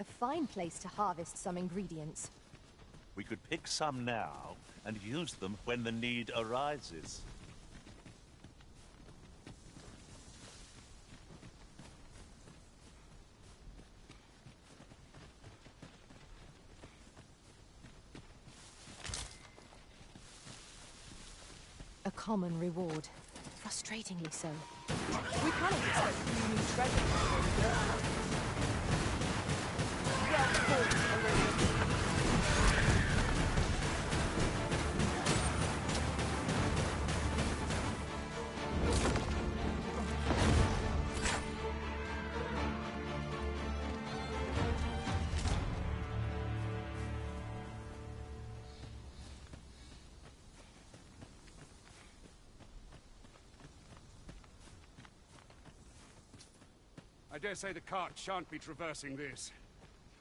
A fine place to harvest some ingredients. We could pick some now and use them when the need arises. A common reward. Frustratingly so. We cannot expect new treasure from well fought, Arisen. I dare say the cart shan't be traversing this.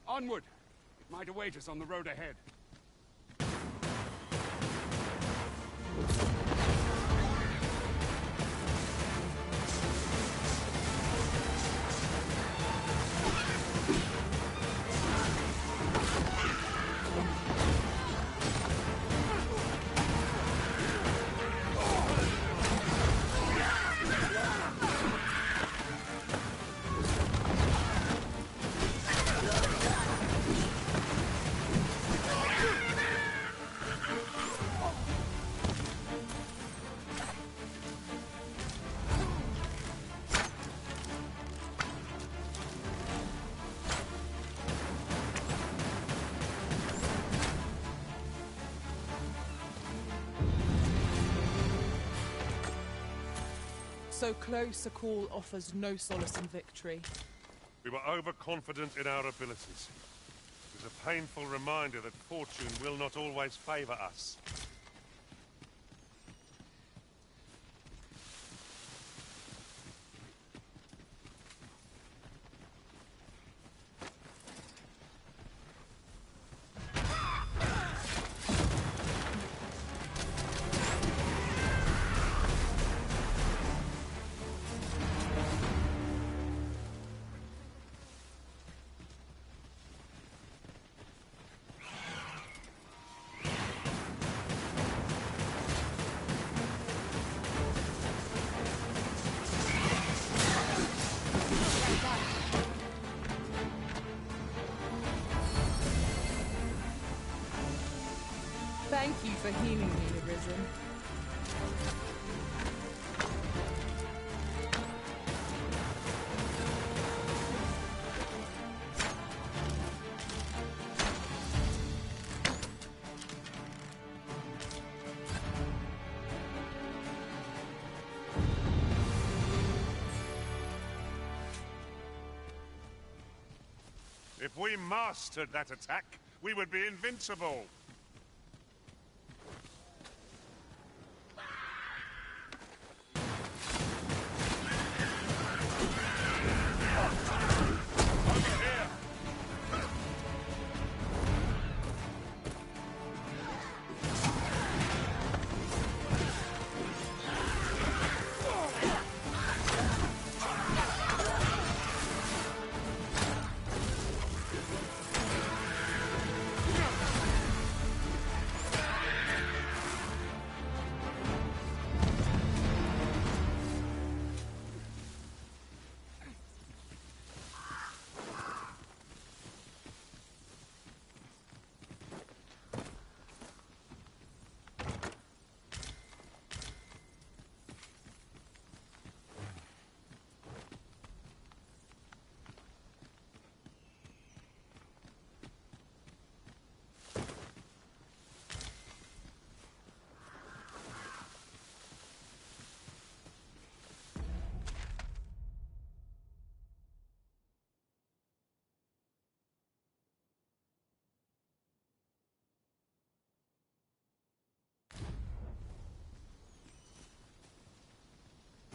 Onward! It might await us on the road ahead. So close a call offers no solace in victory. We were overconfident in our abilities. It is a painful reminder that fortune will not always favor us. Thank you for healing me, Arisen. If we mastered that attack, we would be invincible.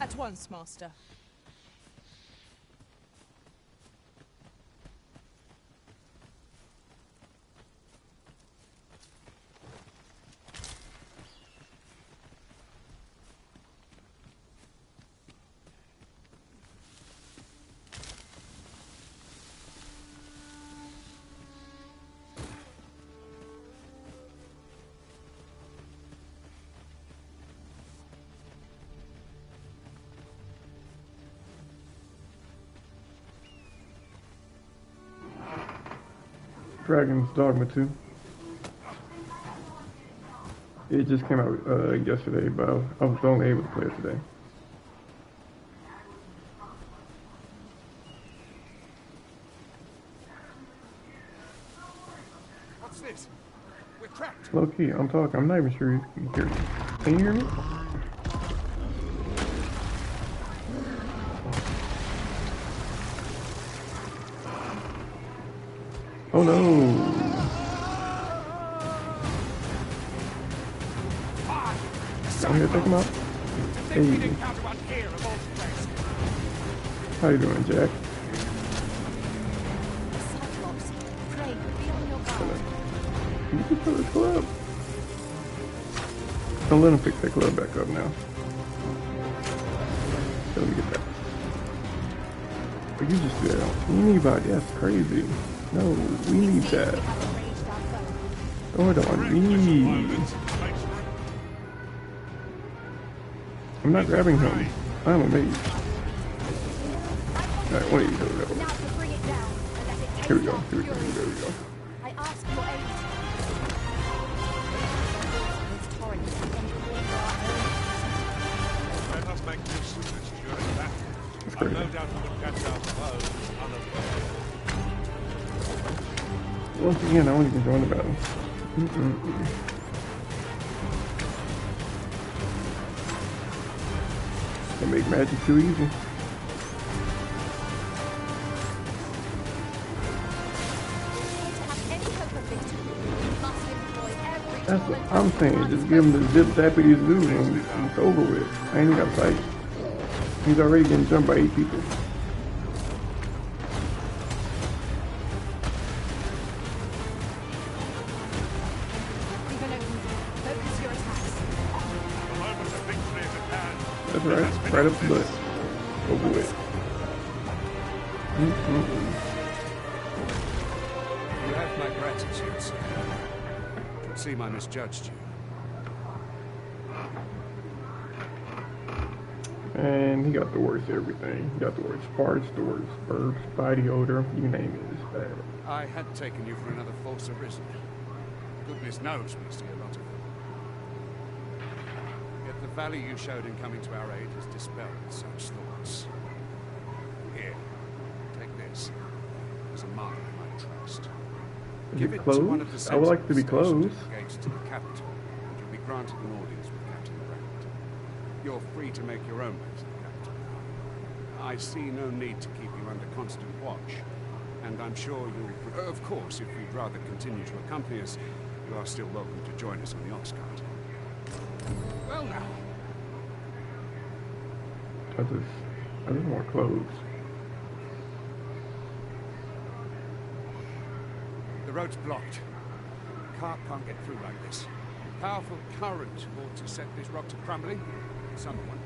At once, Master. Dragon's Dogma 2. It just came out yesterday, but I was only able to play it today. What's this? We're trapped. Low key, I'm talking. I'm not even sure you can hear me. Can you hear me? Oh no! I'm gonna take him out. Hey. How you doing, Jack? Can you just fill this club? Don't let him pick that club back up now. Let me get that. But you just do that on anybody. That's crazy. No, we need that. Hold on, me. I'm not grabbing him. I'm a mage. Alright, what are you doing? Here we go. Here we go. There we go. I ask for aid. Let us make use of this during battle. That's crazy. No doubt we will catch our foes unaware. Once again, I won't even join the battle. They make magic too easy. That's what I'm saying. Just give him the zip zappity zoo and it's over with. I ain't even got fight. He's already getting jumped by 8 people. That's right. Right up the butt. Over with. You have my gratitude, sir. It seems I misjudged you. And he got the worst everything. He got the worst farts, the worst burps, body odor, you name it, it's bad. I had taken you for another false arisen. Goodness knows we see a lot of them. Yet the value you showed in coming to our aid has dispelled such thoughts. Here, take this as a mark of my trust. Is Give it it to one of closed? the I would like to be sentinels stationed closed. at the gates to the capital, and you'll be granted an audience with Captain Brand. You're free to make your own way to the capital. I see no need to keep you under constant watch, and I'm sure you'll... Of course, if you'd rather continue to accompany us, you are still welcome to join us on the ox cart. Well now. I just want clothes. The road's blocked. The cart can't get through like this. Powerful current ought to set this rock to crumbling. Someone.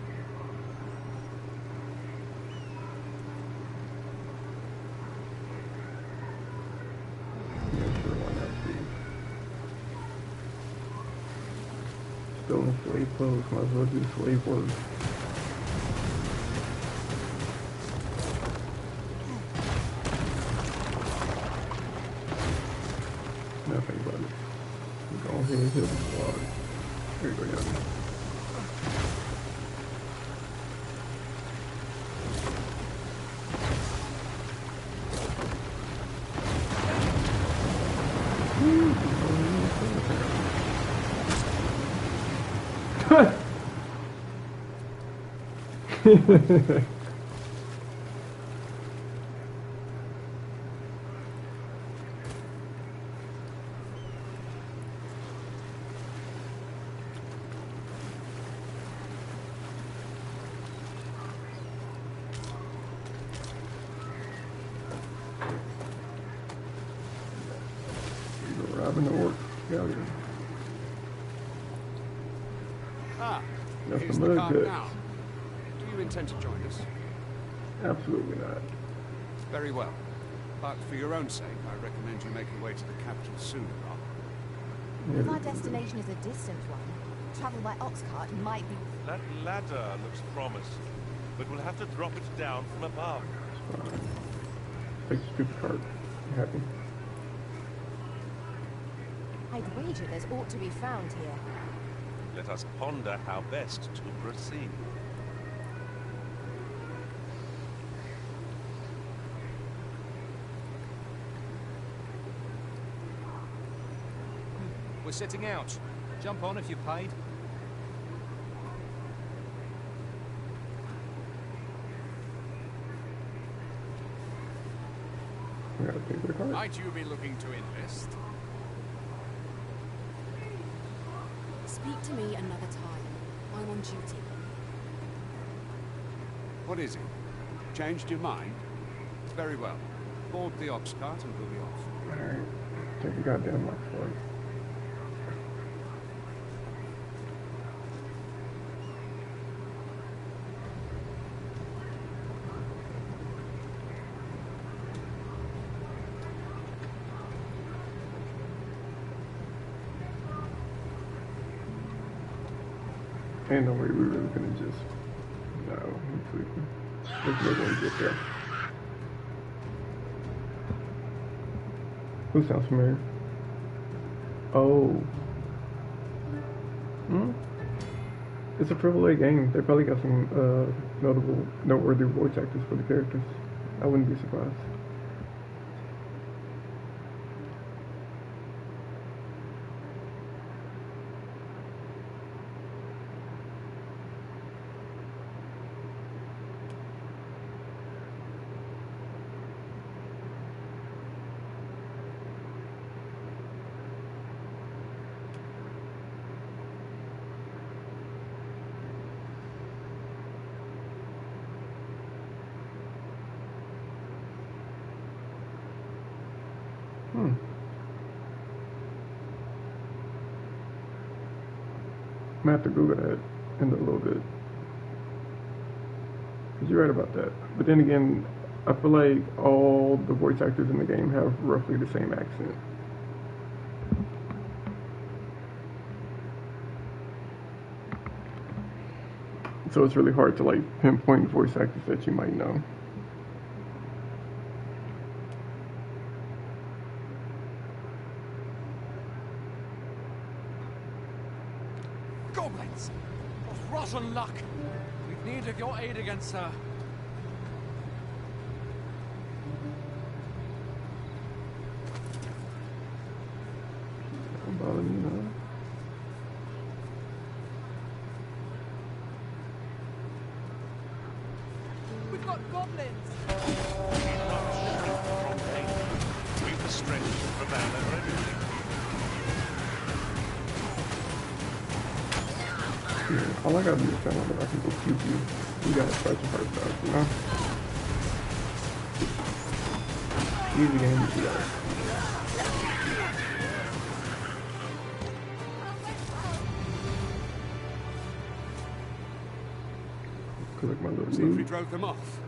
Stolen slave clothes, might as well do slave work. Nothing but it. Go ahead and hit the water. Here you go, young. Robbing the orc. Yeah, yeah. Ah, That's here's the the mud cart guts. now. Do you intend to join us? Absolutely not. Very well. But for your own sake, I recommend you make your way to the capital sooner rather. If our destination is a distant one, travel by ox cart might be... That ladder looks promising, but we'll have to drop it down from above. Take the stupid cart. You happy? I'd wager there's aught to be found here. Let us ponder how best to proceed. We're setting out. Jump on if you've paid. We gotta pay for the cart. Might you be looking to enlist? Speak to me another time. I'm on duty. What is it? Changed your mind? Very well. Board the ox cart and we'll be off. Alright. Take the goddamn box for it. Ain't no way we really could've just... No, I'm sleeping. Let's go and get there. Who sounds familiar? Oh. Hmm? It's a AAA game. They probably got some noteworthy voice actors for the characters. I wouldn't be surprised. I'm gonna have to Google that in a little bit. Cause you're right about that. But then again, I feel like all the voice actors in the game have roughly the same accent. So it's really hard to like pinpoint voice actors that you might know. Goblins! What rotten luck! We've need of your aid against her. Don't bother me, no. We've got goblins! We've the strength to prevail over everything. Yeah, all I gotta do is tell them that I can go pew pew. You gotta try to first out, you know? Easy game, you guys. Collect my little See if we loot. drove them off.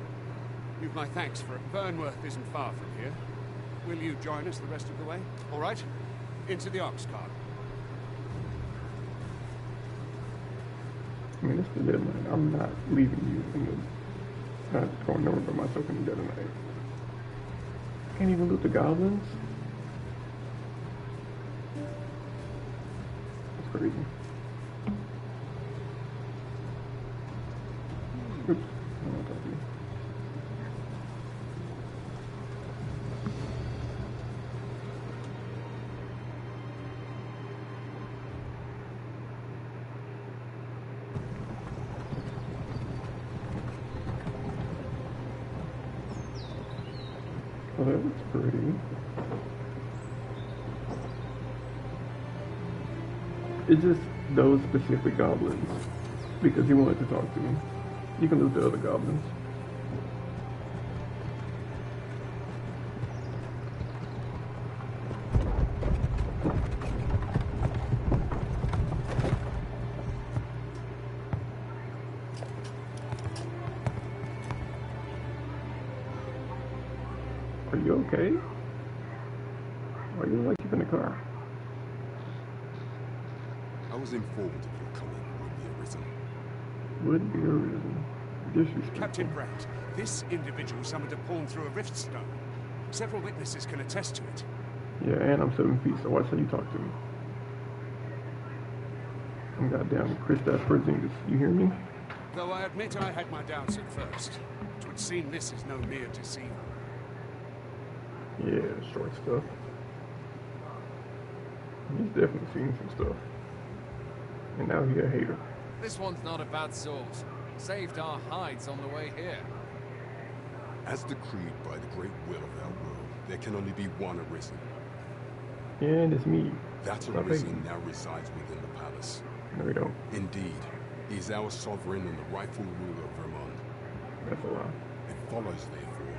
You've my thanks for it. Burnworth isn't far from here. Will you join us the rest of the way? All right? Into the ox cart. I mean, it's the deadline. I'm not leaving you in the... Not going nowhere by myself in the dead of night. Can't even loot the goblins? That's crazy. Oops. I don't know what to do. Oh, that looks pretty. It's just those specific goblins. Because he wanted to talk to me. You can loot the other goblins. okay? Why you look like you're in the car? I was informed of your coming would be arisen. Would be arisen. Disrespectful. Captain Brant, this individual summoned a pawn through a rift stone. Several witnesses can attest to it. Yeah, and I'm 7 feet, so watch how you talk to me. I'm goddamn Kristaps Porzingis. You hear me? Though I admit I had my doubts at first. It would seem this is no mere deceiver. Yeah, short stuff. He's definitely seen some stuff. And now he's a hater. This one's not a bad sort. Saved our hides on the way here. As decreed by the great will of our world, there can only be one arisen. And it's me. That arisen now resides within the palace. No, we don't. Indeed, he is our sovereign and the rightful ruler of Vermont. That's a lie. It follows, therefore,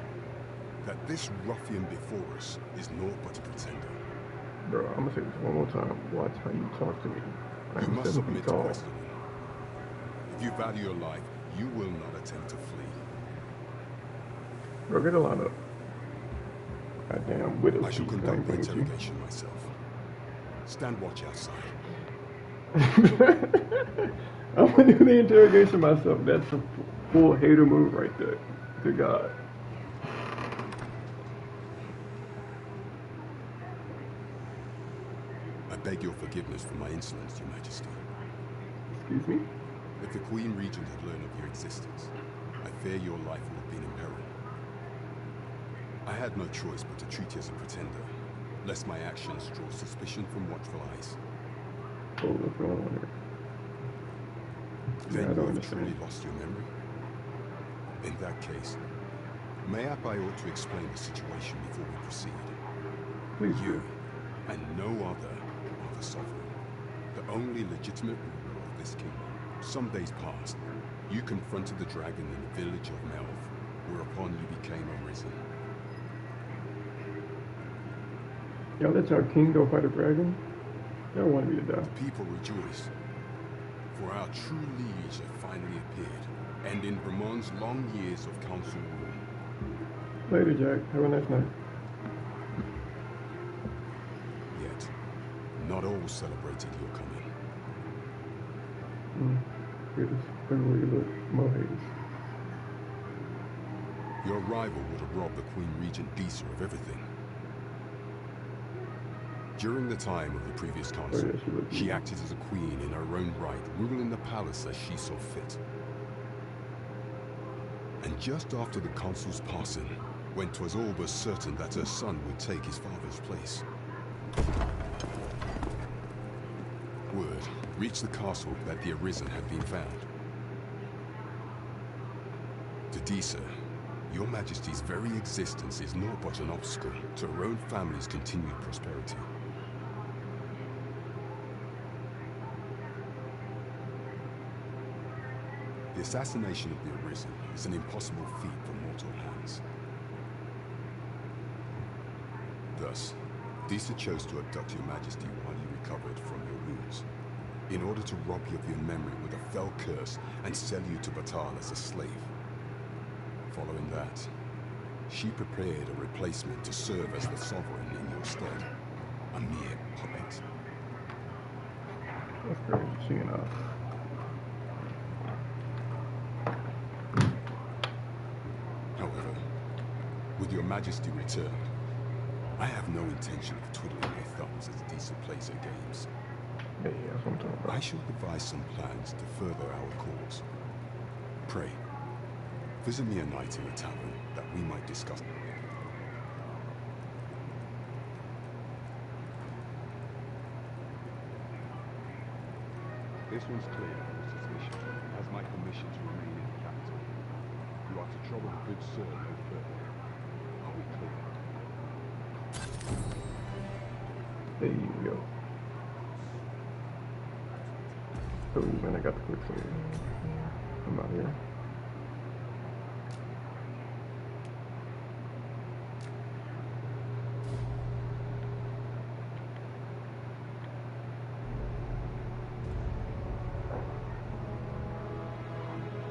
that this ruffian before us is naught but a pretender. Bro, I'm gonna say this one more time. Watch how you talk to me. You must submit to questioning. If you value your life, you will not attempt to flee. Bro, get a line up. Goddamn widow. I shall conduct the interrogation myself. Stand watch outside. I'm gonna do the interrogation myself. That's a full hater move right there. Good God. I beg your forgiveness for my insolence, Your Majesty. Excuse me? If the Queen Regent had learned of your existence, I fear your life would have been in peril. I had no choice but to treat you as a pretender, lest my actions draw suspicion from watchful eyes. Oh, what's going on here? Then you have truly lost your memory? In that case, mayhap I ought to explain the situation before we proceed. Please you, and no other, are the sovereign, the only legitimate ruler of this kingdom. Some days past, you confronted the dragon in the village of Melv, whereupon you became arisen. Y'all let our king go fight a dragon? Y'all want me to die. The people rejoice, for our true liege have finally appeared, and in Vermont's long years of council rule. Later, Jack. Have a nice night. Yet, not all celebrated your coming. Haters. Everywhere you look, more haters. Your rival would have robbed the Queen Regent Disa of everything. During the time of the previous council, she acted as a queen in her own right, ruling the palace as she saw fit. And just after the council's passing, when 'twas all but certain that her son would take his father's place, word reached the castle that the Arisen had been found. To Disa, your Majesty's very existence is naught but an obstacle to her own family's continued prosperity. The assassination of the Arisen is an impossible feat for mortal hands. Thus, Disa chose to abduct your Majesty while you recovered from your wounds, in order to rob you of your memory with a fell curse and sell you to Batal as a slave. Following that, she prepared a replacement to serve as the sovereign in your stead, a mere puppet. That's crazy. She enough. However, with your Majesty returned, I have no intention of twiddling my thumbs as Disa plays her games. Yeah, that's what I'm talking about. I shall devise some plans to further our cause. Pray, visit me a night in the tavern that we might discuss. This one's clear of suspicion, as my permission to remain in the capital. You are to trouble the good sir no further. Are we clear? There you go. Oh man, I got the quick save. I'm out here.